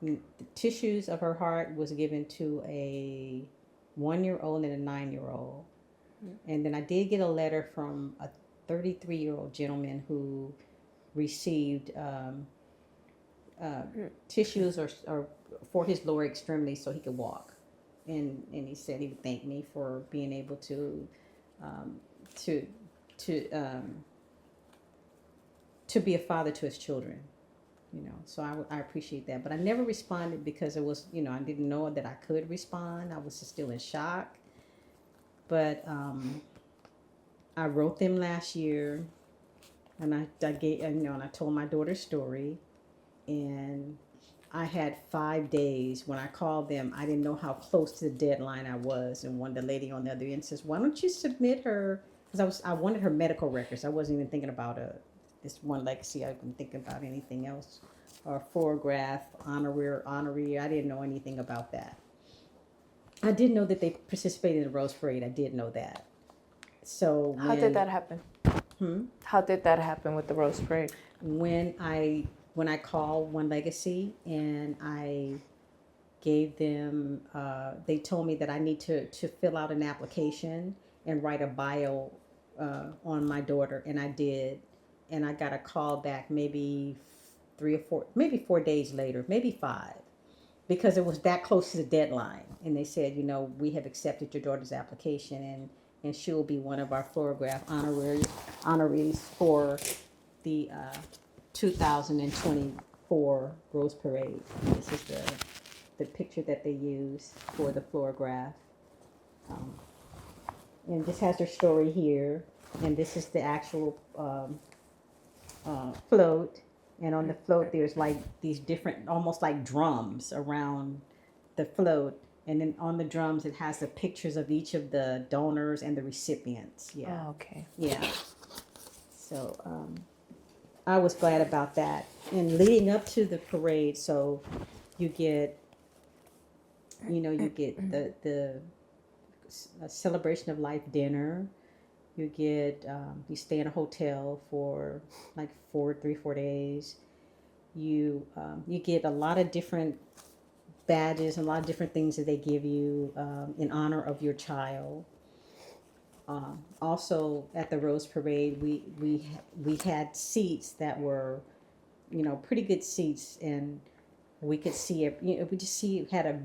The tissues of her heart was given to a 1-year-old and a 9-year-old. And then I did get a letter from a 33-year-old gentleman who received tissues or for his lower extremity so he could walk. And he said he would thank me for being able to to to um, to be a father to his children. So I appreciate that, but I never responded because it was, I didn't know that I could respond. I was still in shock, but I wrote them last year, and I gave, and I told my daughter's story, and I had 5 days. When I called them, I didn't know how close to the deadline I was, and the lady on the other end says, "Why don't you submit her?" Because I wanted her medical records. I wasn't even thinking about this one legacy. I wasn't thinking about anything else, or photograph, honorary. I didn't know anything about that. I did know that they participated in the Rose Parade. I did know that. So How did that happen? How did that happen with the Rose Parade? When I called One Legacy and I gave them, they told me that I need to fill out an application and write a bio on my daughter, and I did, and I got a call back maybe 4 days later, maybe 5, because it was that close to the deadline, and they said, we have accepted your daughter's application, and she will be one of our Florograph honorees for the 2024 Rose Parade. And this is the picture that they use for the Florograph. And this has their story here, and this is the actual float. And on the float, there's like these different, almost like drums around the float. And then on the drums, it has the pictures of each of the donors and the recipients. Yeah. Oh, okay. Yeah. So I was glad about that. And leading up to the parade, so you get, the celebration of life dinner. You get, you stay in a hotel for like 4 days. You get a lot of different badges and a lot of different things that they give you in honor of your child. Also at the Rose Parade, we had seats that were, pretty good seats, and we could see it. We had a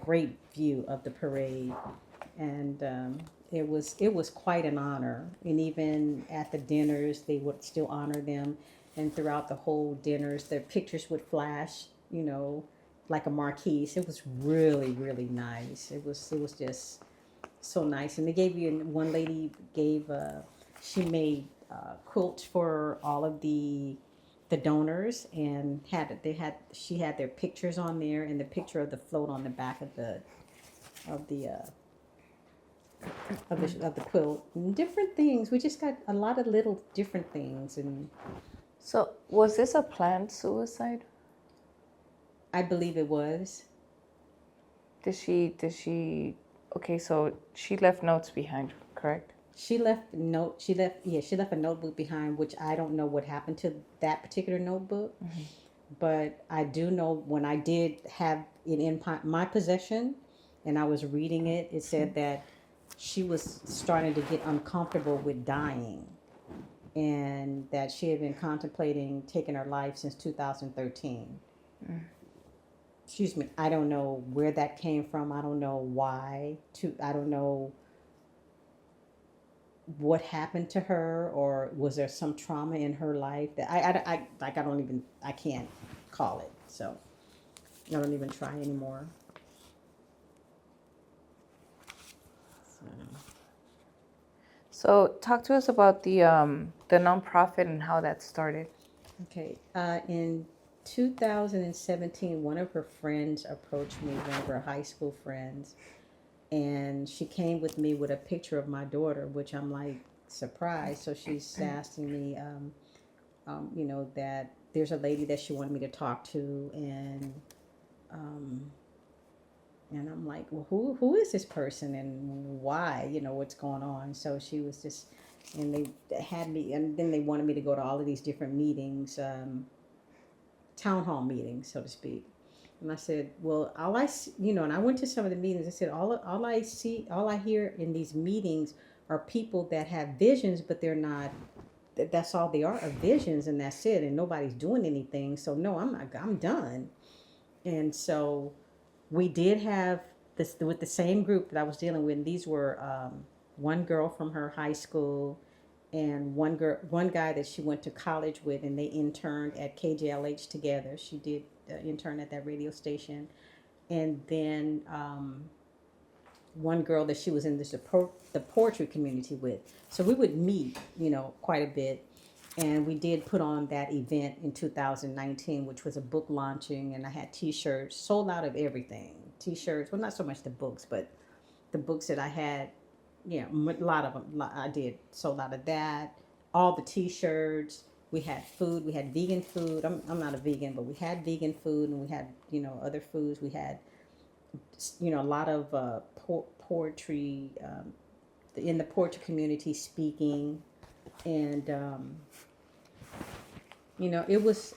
great view of the parade, and it was quite an honor. And even at the dinners, they would still honor them, and throughout the whole dinners, their pictures would flash, like a marquee. It was really, really nice. It was just so nice. And they gave you, one lady gave, she made quilts for all of the donors, and she had their pictures on there, and the picture of the float on the back of the quilt, and different things. We just got a lot of little different things. And So was this a planned suicide? I believe it was. Did she okay, so she left notes behind, correct? She left a notebook behind, which I don't know what happened to that particular notebook. Mm-hmm. But I do know when I did have it in my possession and I was reading it, it said that she was starting to get uncomfortable with dying, and that she had been contemplating taking her life since 2013. Excuse me. I don't know where that came from. I don't know why. I don't know what happened to her, or was there some trauma in her life that I can't call it. So I don't even try anymore. So talk to us about the nonprofit and how that started. Okay. In 2017, one of her friends approached me, one of her high school friends, and she came with me with a picture of my daughter, which I'm like surprised. So she's asking me, that there's a lady that she wanted me to talk to, and And I'm like, well, who is this person and why? What's going on? So she was just, and they had me, and then they wanted me to go to all of these different meetings, town hall meetings, so to speak. And I said, well, all I see, and I went to some of the meetings. I said, all I hear in these meetings are people that have visions, but they're not. That's all they are visions, and that's it. And nobody's doing anything. So no, I'm not. I'm done. And so we did have this with the same group that I was dealing with. And these were one girl from her high school, and one guy that she went to college with, and they interned at KJLH together. She did intern at that radio station, and then one girl that she was in the poetry community with. So we would meet, quite a bit. And we did put on that event in 2019, which was a book launching, and I had T-shirts, sold out of everything. T-shirts, well, not so much the books, but the books that I had, a lot of them I did sold out of that. All the T-shirts. We had food. We had vegan food. I'm not a vegan, but we had vegan food, and we had other foods. We had a lot of poetry in the poetry community speaking, and it was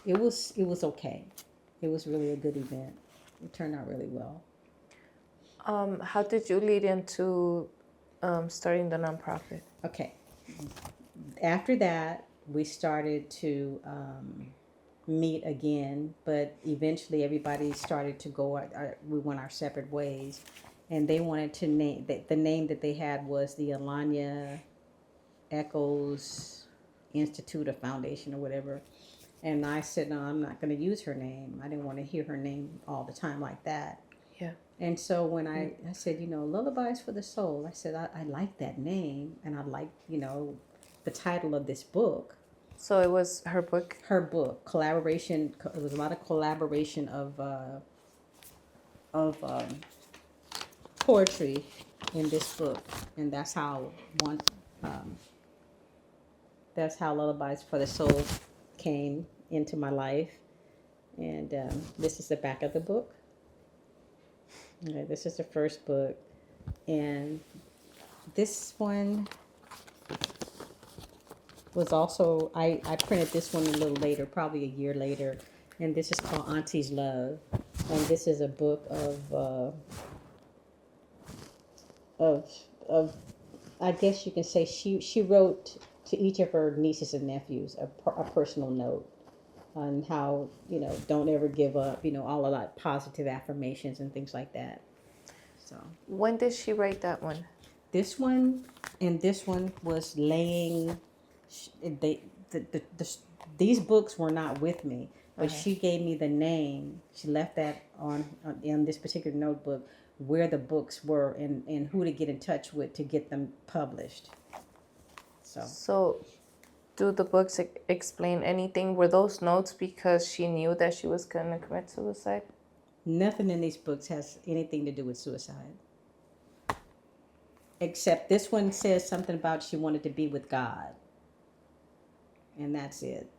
okay. It was really a good event. It turned out really well. How did you lead into starting the nonprofit? Okay. After that, we started to meet again, but eventually everybody started to go. We went our separate ways, and they wanted to name the name that they had was the Alanya Echoes Institute or Foundation or whatever. And I said, no, I'm not going to use her name. I didn't want to hear her name all the time like that. Yeah. And so when I said, Lullabies for the Soul, I said, I like that name, and I like, the title of this book. So it was her book? Her book, collaboration. It was a lot of collaboration of poetry in this book. And that's how Lullabies for the Soul came into my life. And this is the back of the book. Okay, this is the first book. And this one was also, I printed this one a little later, probably a year later. And this is called Auntie's Love. And this is a book of I guess you can say she wrote to each of her nieces and nephews a personal note on how, don't ever give up, all of that positive affirmations and things like that. So when did she write that one? This one and this one was laying. These books were not with me, but she gave me the name. She left that on in this particular notebook where the books were and who to get in touch with to get them published. So do the books explain anything? Were those notes because she knew that she was going to commit suicide? Nothing in these books has anything to do with suicide. Except this one says something about she wanted to be with God. And that's it.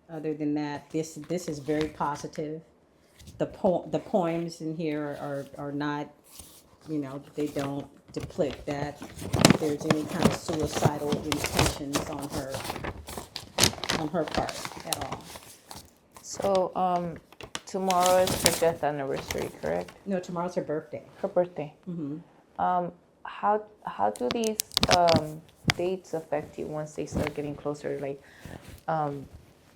Other than that, this is very positive. The poems in here are not, they don't depict that there's any kind of suicidal intentions on her part at all. So tomorrow is her death anniversary, correct? No, tomorrow's her birthday. Her birthday. Mm-hmm. How do these dates affect you once they start getting closer? Like,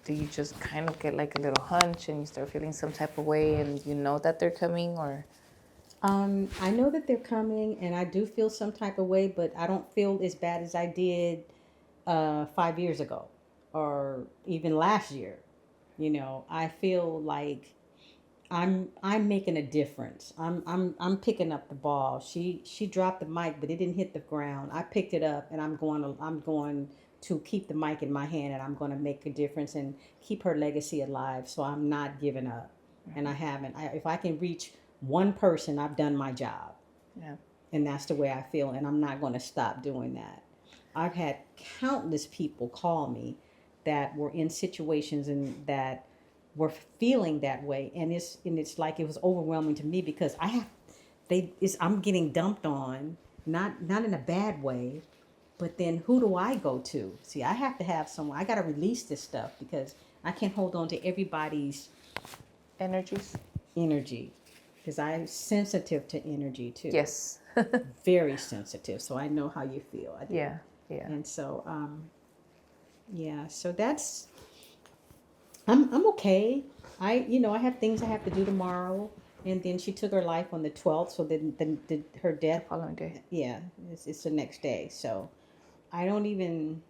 do you just kind of get like a little hunch and you start feeling some type of way and you know that they're coming, or? I know that they're coming, and I do feel some type of way, but I don't feel as bad as I did 5 years ago, or even last year. I feel like I'm making a difference. I'm picking up the ball. She dropped the mic, but it didn't hit the ground. I picked it up, and I'm going to keep the mic in my hand, and I'm going to make a difference and keep her legacy alive. So I'm not giving up, and I haven't. If I can reach one person, I've done my job. Yeah. And that's the way I feel, and I'm not going to stop doing that. I've had countless people call me that were in situations and that were feeling that way, and it's like it was overwhelming to me because I have I'm getting dumped on, not in a bad way, but then who do I go to? See, I have to have someone. I got to release this stuff because I can't hold on to everybody's Energies. energy because I'm sensitive to energy too. Yes. Very sensitive. So I know how you feel. I do. Yeah. Yeah. And so, yeah, so that's, I'm okay. I have things I have to do tomorrow. And then she took her life on the 12th. So then her death, Following day. yeah, it's the next day. So I don't even,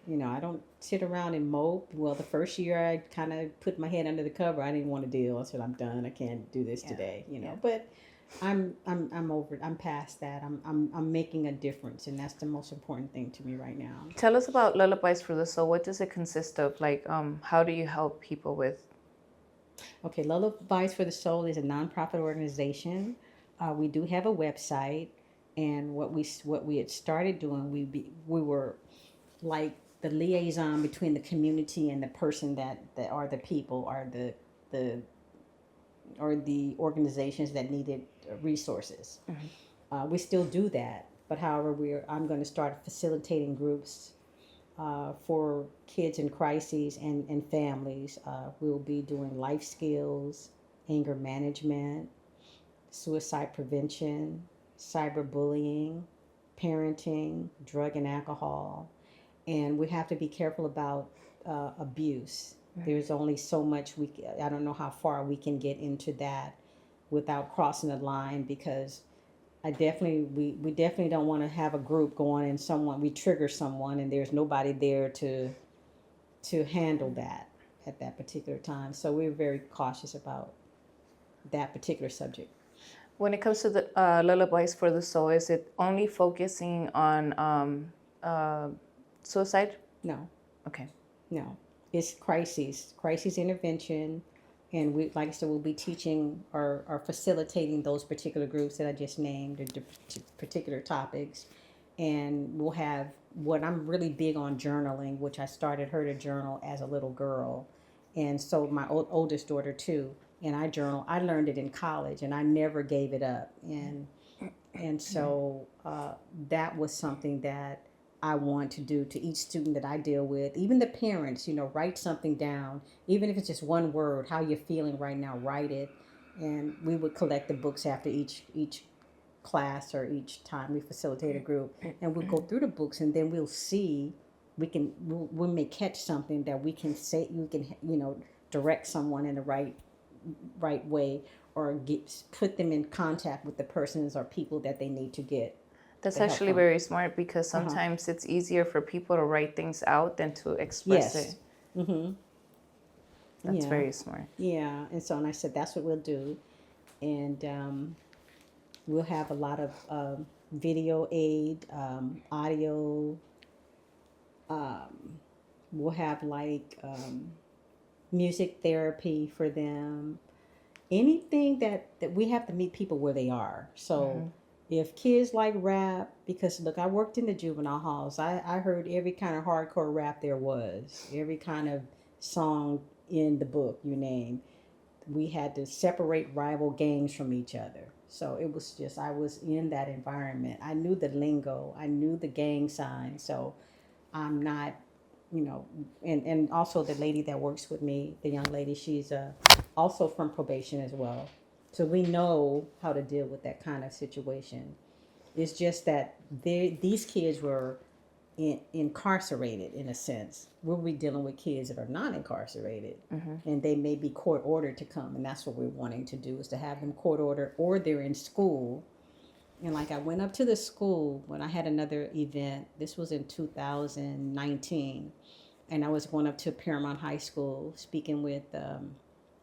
I don't sit around and mope. Well, the first year I kind of put my head under the cover. I didn't want to deal. I said, I'm done. I can't do this today, but I'm over it. I'm past that. I'm making a difference, and that's the most important thing to me right now. Tell us about Lullabies for the Soul. What does it consist of? Like, how do you help people with? Okay, Lullabies for the Soul is a nonprofit organization. We do have a website, and what we had started doing, we were like the liaison between the community and the person that are the people, are the or the organizations that needed resources. We still do that, but however, I'm going to start facilitating groups for kids in crises and families. We'll be doing life skills, anger management, suicide prevention, cyberbullying, parenting, drug and alcohol. And we have to be careful about abuse. There's only so much I don't know how far we can get into that without crossing the line, because we definitely don't want to have a group going and we trigger someone and there's nobody there to handle that at that particular time. So we're very cautious about that particular subject. When it comes to the Lullabies for the Soul, is it only focusing on suicide? No. Okay. No. It's crises intervention. And we, like I said, we'll be teaching or facilitating those particular groups that I just named, the particular topics. And we'll have what I'm really big on journaling, which I started her to journal as a little girl. And so my oldest daughter too. And I journal. I learned it in college and I never gave it up. And so that was something that I want to do to each student that I deal with, even the parents, write something down, even if it's just one word, how you're feeling right now, write it. And we would collect the books after each class or each time we facilitate a group, and we'll go through the books, and then we'll see, we may catch something that we can say, direct someone in the right way, or put them in contact with the persons or people that they need to get. That's actually very smart, because sometimes it's easier for people to write things out than to express it. Mm-hmm. That's very smart. Yeah, and I said that's what we'll do, and we'll have a lot of video aid, audio. We'll have music therapy for them. Anything that we have to meet people where they are. So. If kids like rap, because look, I worked in the juvenile halls. I heard every kind of hardcore rap there was, every kind of song in the book you name. We had to separate rival gangs from each other. So it was just, I was in that environment. I knew the lingo. I knew the gang signs. So I'm not, and also the lady that works with me, the young lady, she's also from probation as well. So we know how to deal with that kind of situation. It's just that these kids were incarcerated in a sense. We'll be dealing with kids that are not incarcerated, and they may be court ordered to come, and that's what we're wanting to do, is to have them court ordered, or they're in school. And I went up to the school when I had another event. This was in 2019, and I was going up to Paramount High School speaking with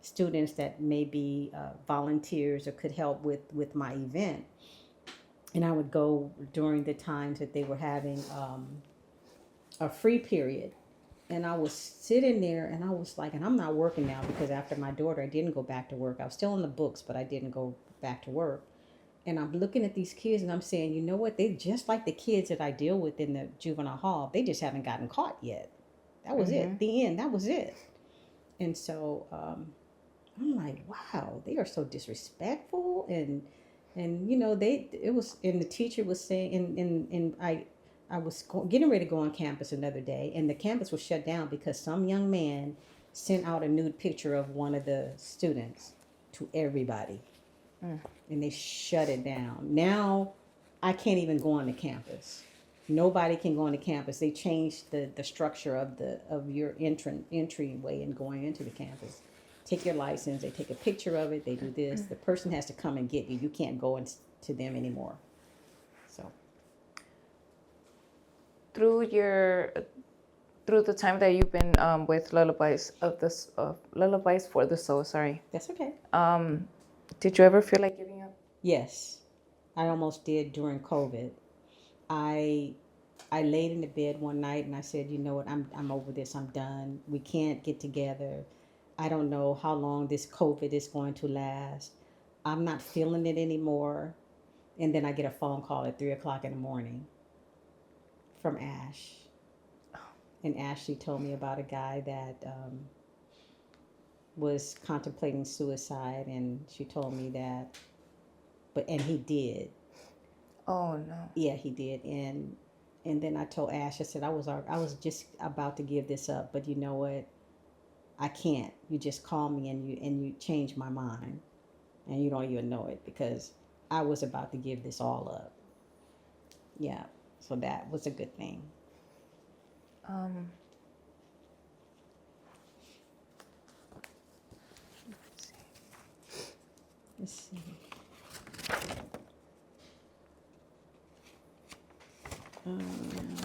students that may be volunteers or could help with my event. And I would go during the times that they were having a free period. And I was sitting there and I was like, and I'm not working now, because after my daughter, I didn't go back to work. I was still in the books, but I didn't go back to work. And I'm looking at these kids and I'm saying, you know what? They're just like the kids that I deal with in the juvenile hall. They just haven't gotten caught yet. That was it. The end. That was it. And so I'm like, wow, they are so disrespectful. And And and the teacher was saying, I was getting ready to go on campus another day, and the campus was shut down because some young man sent out a nude picture of one of the students to everybody, and they shut it down. Now I can't even go on the campus. Nobody can go on the campus. They changed the structure of your entryway and going into the campus. Take your license. They take a picture of it. They do this. The person has to come and get you. You can't go to them anymore. So Through your through the time that you've been with Lullabies for the Soul, sorry, that's okay. did you ever feel like giving up? Yes, I almost did during COVID. I I laid in the bed one night and I said, you know what, I'm over this. I'm done. We can't get together. I don't know how long this COVID is going to last. I'm not feeling it anymore. And then I get a phone call at 3 o'clock in the morning from Ash. And Ashley told me about a guy that was contemplating suicide, and she told me that, and he did. Oh no. Yeah, he did. And then I told Ash, I said I was just about to give this up, but you know what? I can't. You just call me and you change my mind, and you don't even know it because I was about to give this all up. Yeah, so that was a good thing. Let's see.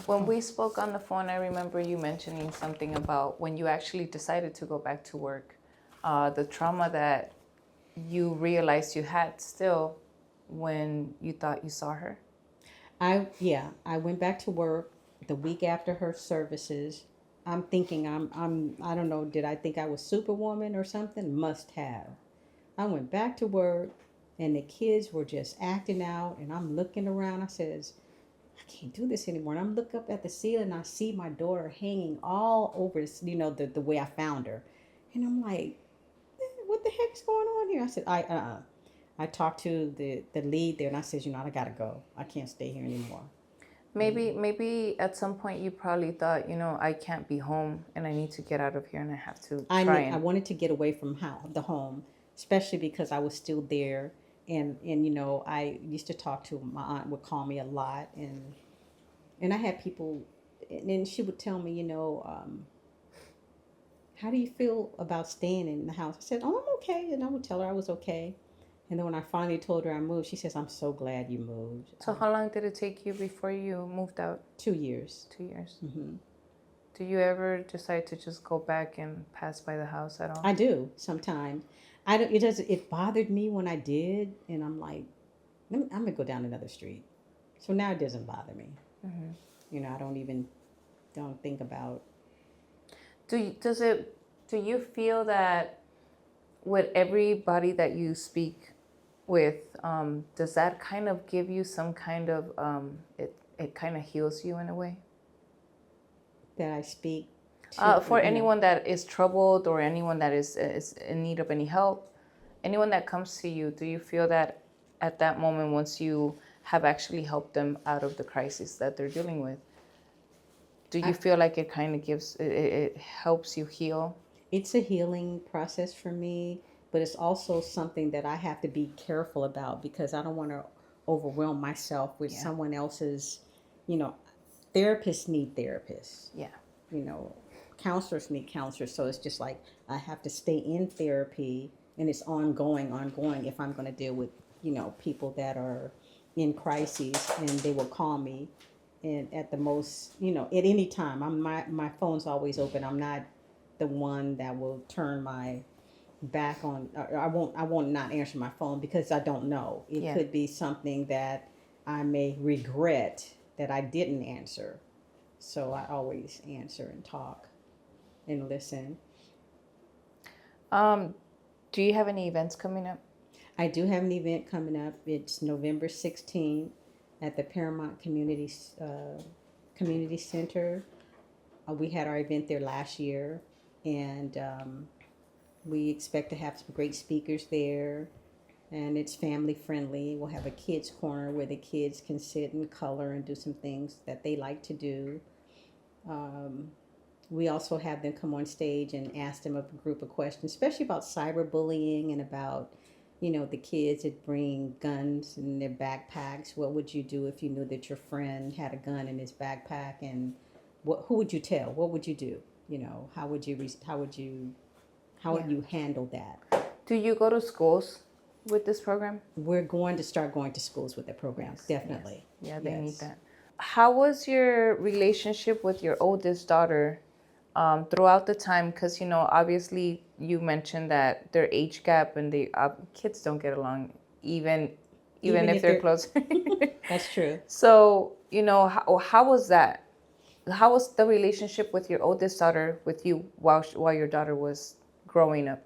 When we spoke on the phone, I remember you mentioning something about when you actually decided to go back to work, the trauma that you realized you had still when you thought you saw her. I went back to work the week after her services. I'm thinking I don't know, did I think I was Superwoman or something? Must have. I went back to work and the kids were just acting out, and I'm looking around. I says, I can't do this anymore. And I'm looking up at the ceiling and I see my daughter hanging all over, the way I found her. And I'm like, what the heck's going on here? I said, I talked to the lead there and I said, I gotta go. I can't stay here anymore. Maybe at some point you probably thought, I can't be home and I need to get out of here and I have to I wanted to get away from the home, especially because I was still there. And I used to talk to my aunt, would call me a lot, and I had people, and then she would tell me, how do you feel about staying in the house? I said, oh, I'm okay, and I would tell her I was okay. And then when I finally told her I moved, she says, I'm so glad you moved. So how long did it take you before you moved out? 2 years. 2 years. Mm-hmm. Do you ever decide to just go back and pass by the house at all? I do sometimes. I don't. It bothered me when I did, and I'm like, I'm gonna go down another street. So now it doesn't bother me. Mm-hmm. I don't think about. Do you feel that with everybody that you speak with, does that kind of give you some kind of it kind of heals you in a way? That I speak to, for anyone that is troubled or anyone that is in need of any help, anyone that comes to you, do you feel that at that moment, once you have actually helped them out of the crisis that they're dealing with, do you feel like it kind of it helps you heal? It's a healing process for me, but it's also something that I have to be careful about because I don't want to overwhelm myself with someone else's, therapists need therapists. Yeah. Counselors need counselors. So it's just like I have to stay in therapy, and it's ongoing if I'm going to deal with, people that are in crises, and they will call me. And at the most, at any time, my phone's always open. I'm not the one that will turn my back on. I won't not answer my phone because I don't know. It could be something that I may regret that I didn't answer. So I always answer and talk and listen. Do you have any events coming up? I do have an event coming up. It's November 16th at the Paramount Community Center. We had our event there last year, and we expect to have some great speakers there. and it's family friendly. We'll have a kids corner where the kids can sit and color and do some things that they like to do. We also have them come on stage and ask them a group of questions, especially about cyberbullying and about, the kids that bring guns in their backpacks. What would you do if you knew that your friend had a gun in his backpack? And who would you tell? What would you do? How would you handle that? Do you go to schools with this program? We're going to start going to schools with the program, definitely. Yeah, they need Yes. that. How was your relationship with your oldest daughter throughout the time? Because, obviously you mentioned that their age gap and the kids don't get along even if they're close. That's true. So, how was that? How was the relationship with your oldest daughter with you while your daughter was growing up?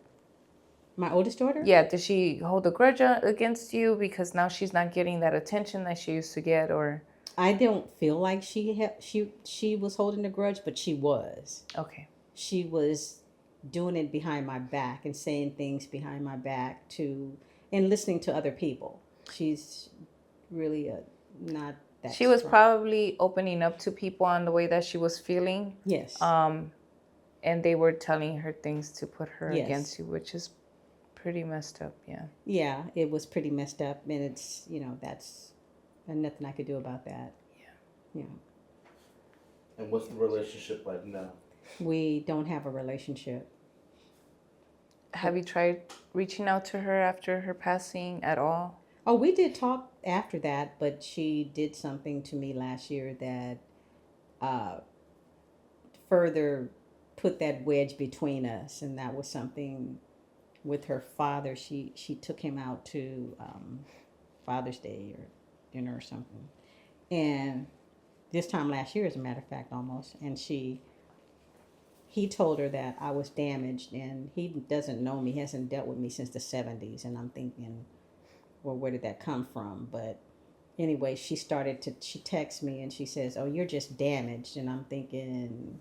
My oldest daughter? Yeah, did she hold a grudge against you because now she's not getting that attention that she used to get, or? I don't feel like she was holding a grudge, but she was. Okay. She was doing it behind my back and saying things behind my back and listening to other people. She's really not that. She was strong. probably opening up to people on the way that she was feeling. Yes. And they were telling her things to put her Yes. against you, which is pretty messed up. Yeah. Yeah, it was pretty messed up, and it's that's nothing I could do about that. Yeah. And what's the relationship like now? We don't have a relationship. Have you tried reaching out to her after her passing at all? Oh, we did talk after that, but she did something to me last year that further put that wedge between us, and that was something with her father. She took him out to Father's Day or dinner or something, and this time last year, as a matter of fact, almost, and he told her that I was damaged, and he doesn't know me, he hasn't dealt with me since the 70s, and I'm thinking, well, where did that come from? But anyway, she texts me and she says, oh, you're just damaged. And I'm thinking,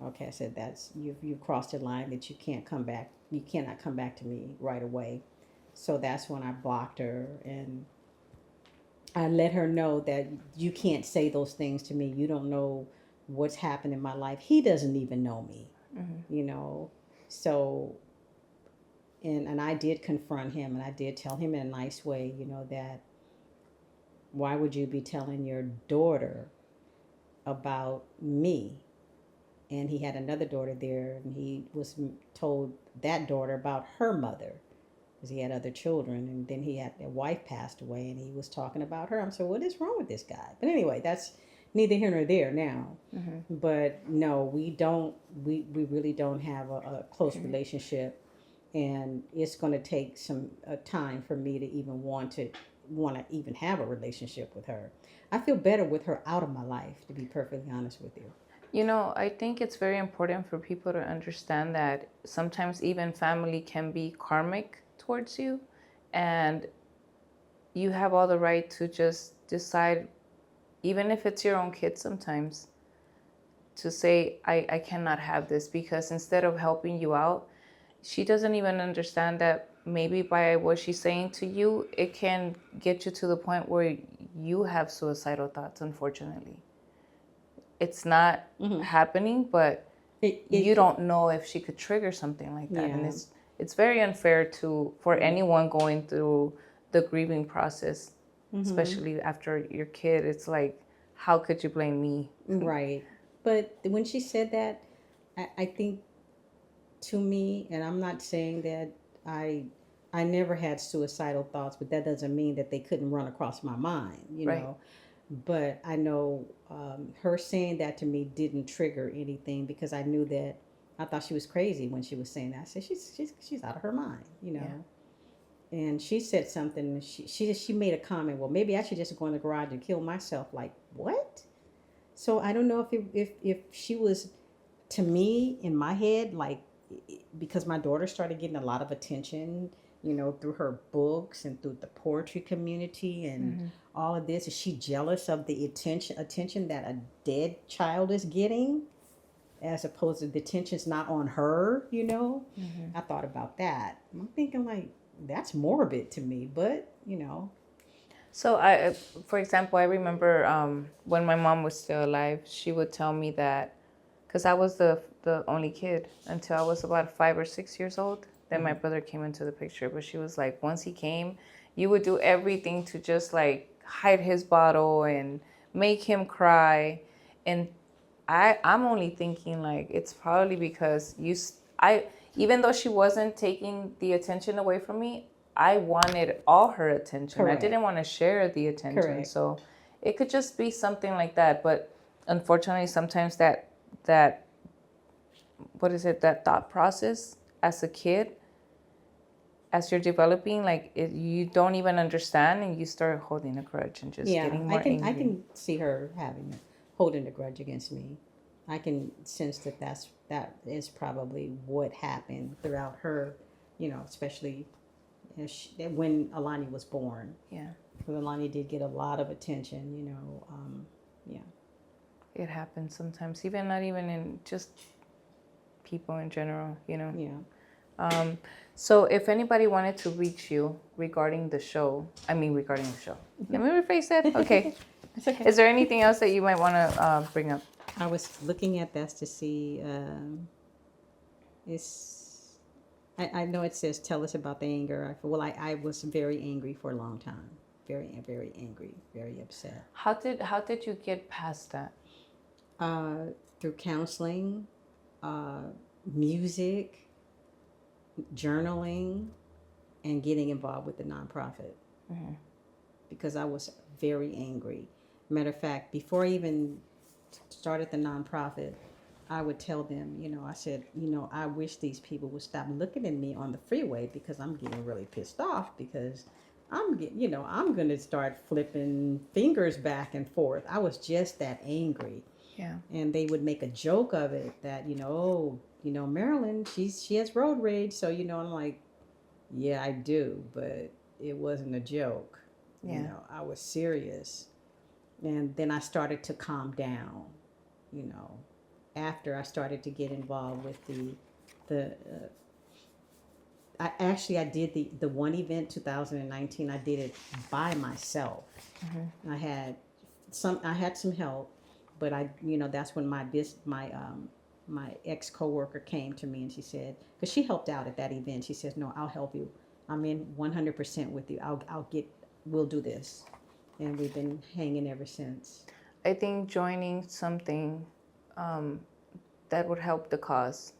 okay, I said, you've crossed a line that you cannot come back to me right away. So that's when I blocked her, and I let her know that you can't say those things to me. You don't know what's happened in my life. He doesn't even know me, so and I did confront him, and I did tell him in a nice way, that why would you be telling your daughter about me? And he had another daughter there, and he was told that daughter about her mother, because he had other children, and then their wife passed away, and he was talking about her. I'm saying, what is wrong with this guy? But anyway, that's neither here nor there now. Mm-hmm. But no, we really don't have a close relationship. And it's going to take some time for me to even want to even have a relationship with her. I feel better with her out of my life, to be perfectly honest with you. I think it's very important for people to understand that sometimes even family can be karmic towards you, and you have all the right to just decide, even if it's your own kid sometimes, to say, I cannot have this, because instead of helping you out, she doesn't even understand that maybe by what she's saying to you, it can get you to the point where you have suicidal thoughts, unfortunately. It's not happening, but you don't know if she could trigger something like that. Yeah. And it's very unfair for anyone going through the grieving process, especially after your kid. It's like, how could you blame me? Right. But when she said that, I think, to me, and I'm not saying that I never had suicidal thoughts, but that doesn't mean that they couldn't run across my mind, know. But I know her saying that to me didn't trigger anything, because I knew that I thought she was crazy when she was saying that. I said, she's out of her mind, Yeah. And she said something. She made a comment. Well, maybe I should just go in the garage and kill myself. Like, what? So I don't know if she was, to me, in my head, like, because my daughter started getting a lot of attention, through her books and through the poetry community and all of this. Is she jealous of the attention that a dead child is getting, as opposed to the attention's not on her, I thought about that. I'm thinking, like, that's morbid to me, but So for example, I remember when my mom was still alive, she would tell me that, because I was the only kid until I was about 5 or 6 years old. Then my brother came into the picture, but she was like, once he came, you would do everything to just like hide his bottle and make him cry. And I'm only thinking like it's probably because even though she wasn't taking the attention away from me, I wanted all her attention. Correct. I didn't want to share the attention. Correct. So it could just be something like that. But unfortunately, sometimes that what is it, that thought process as a kid, as you're developing, like you don't even understand, and you start holding a grudge and just getting more angry. I can see her holding a grudge against me. I can sense that is probably what happened throughout her, especially when Alani was born. Yeah. Because Alani did get a lot of attention, yeah. It happens sometimes, even not even in just people in general, Yeah. So if anybody wanted to reach you regarding the show, let me rephrase that. Okay. It's okay. Is there anything else that you might want to bring up? I was looking at this to see, I know it says, tell us about the anger. I was very angry for a long time. Very, very angry, very upset. How did you get past that? Through counseling, music, journaling, and getting involved with the nonprofit. Mm-hmm. Because I was very angry. Matter of fact, before I even started the nonprofit, I would tell them, I said, I wish these people would stop looking at me on the freeway because I'm getting really pissed off because I'm going to start flipping fingers back and forth. I was just that angry. Yeah. And they would make a joke of it that, Marilyn, she has road rage. So, I'm like, yeah, I do, but it wasn't a joke. Yeah. I was serious. And then I started to calm down, after I started to get involved with I did the one event 2019. I did it by myself. Mm-hmm. I had some help, but that's when my ex coworker came to me and she said, because she helped out at that event, she says, no, I'll help you. I'm in 100% with you. We'll do this. And we've been hanging ever since. I think joining something that would help the cause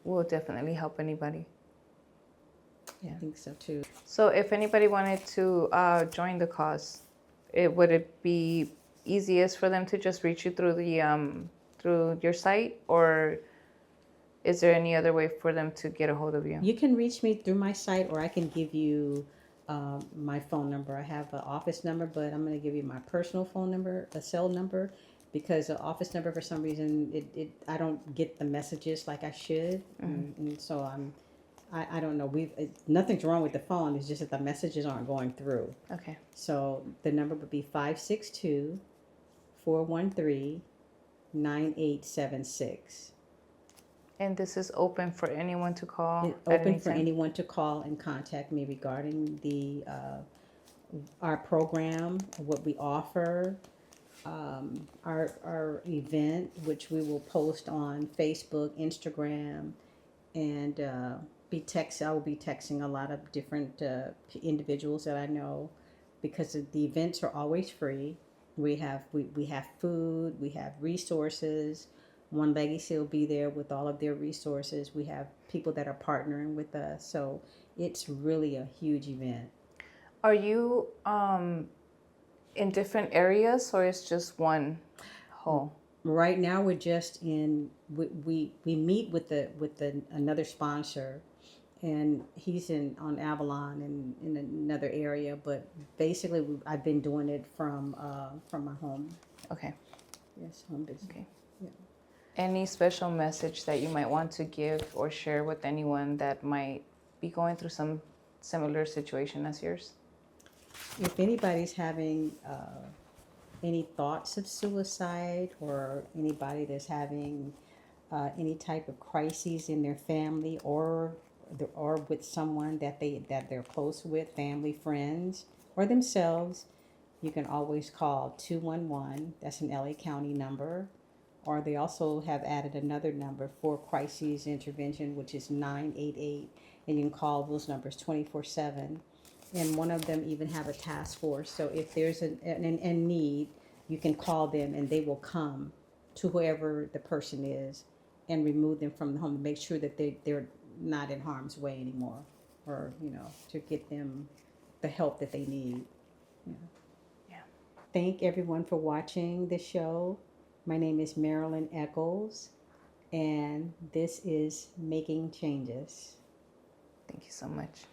will definitely help anybody. Yeah, I think so too. So if anybody wanted to join the cause, would it be easiest for them to just reach you through through your site, or is there any other way for them to get a hold of you? You can reach me through my site, or I can give you my phone number. I have an office number, but I'm going to give you my personal phone number, a cell number, because the office number, for some reason, I don't get the messages like I should, and so I don't know. Nothing's wrong with the phone. It's just that the messages aren't going through. Okay. So the number would be 562-413-9876. And this is open for anyone to call? It's open for anyone to call and contact me regarding our program, what we offer, our event, which we will post on Facebook, Instagram, and I will be texting a lot of different individuals that I know, because the events are always free. We have food, we have resources. One Legacy will be there with all of their resources. We have people that are partnering with us. So it's really a huge event. Are you in different areas, or is just one whole? Right now we're just we meet with another sponsor, and he's on Avalon and in another area, but basically I've been doing it from my home. Okay. Yes, home business. Okay. Yeah. Any special message that you might want to give or share with anyone that might be going through some similar situation as yours? If anybody's having any thoughts of suicide, or anybody that's having any type of crises in their family, or or with someone that they're close with, family, friends, or themselves, you can always call 211. That's an LA County number. Or they also have added another number for crises intervention, which is 988. And you can call those numbers 24/7. And one of them even have a task force. So if there's a need, you can call them and they will come to whoever the person is and remove them from the home to make sure that they're not in harm's way anymore, or, to get them the help that they need. Yeah. Thank everyone for watching the show. My name is Marilyn Eccles, and this is Making Changes. Thank you so much.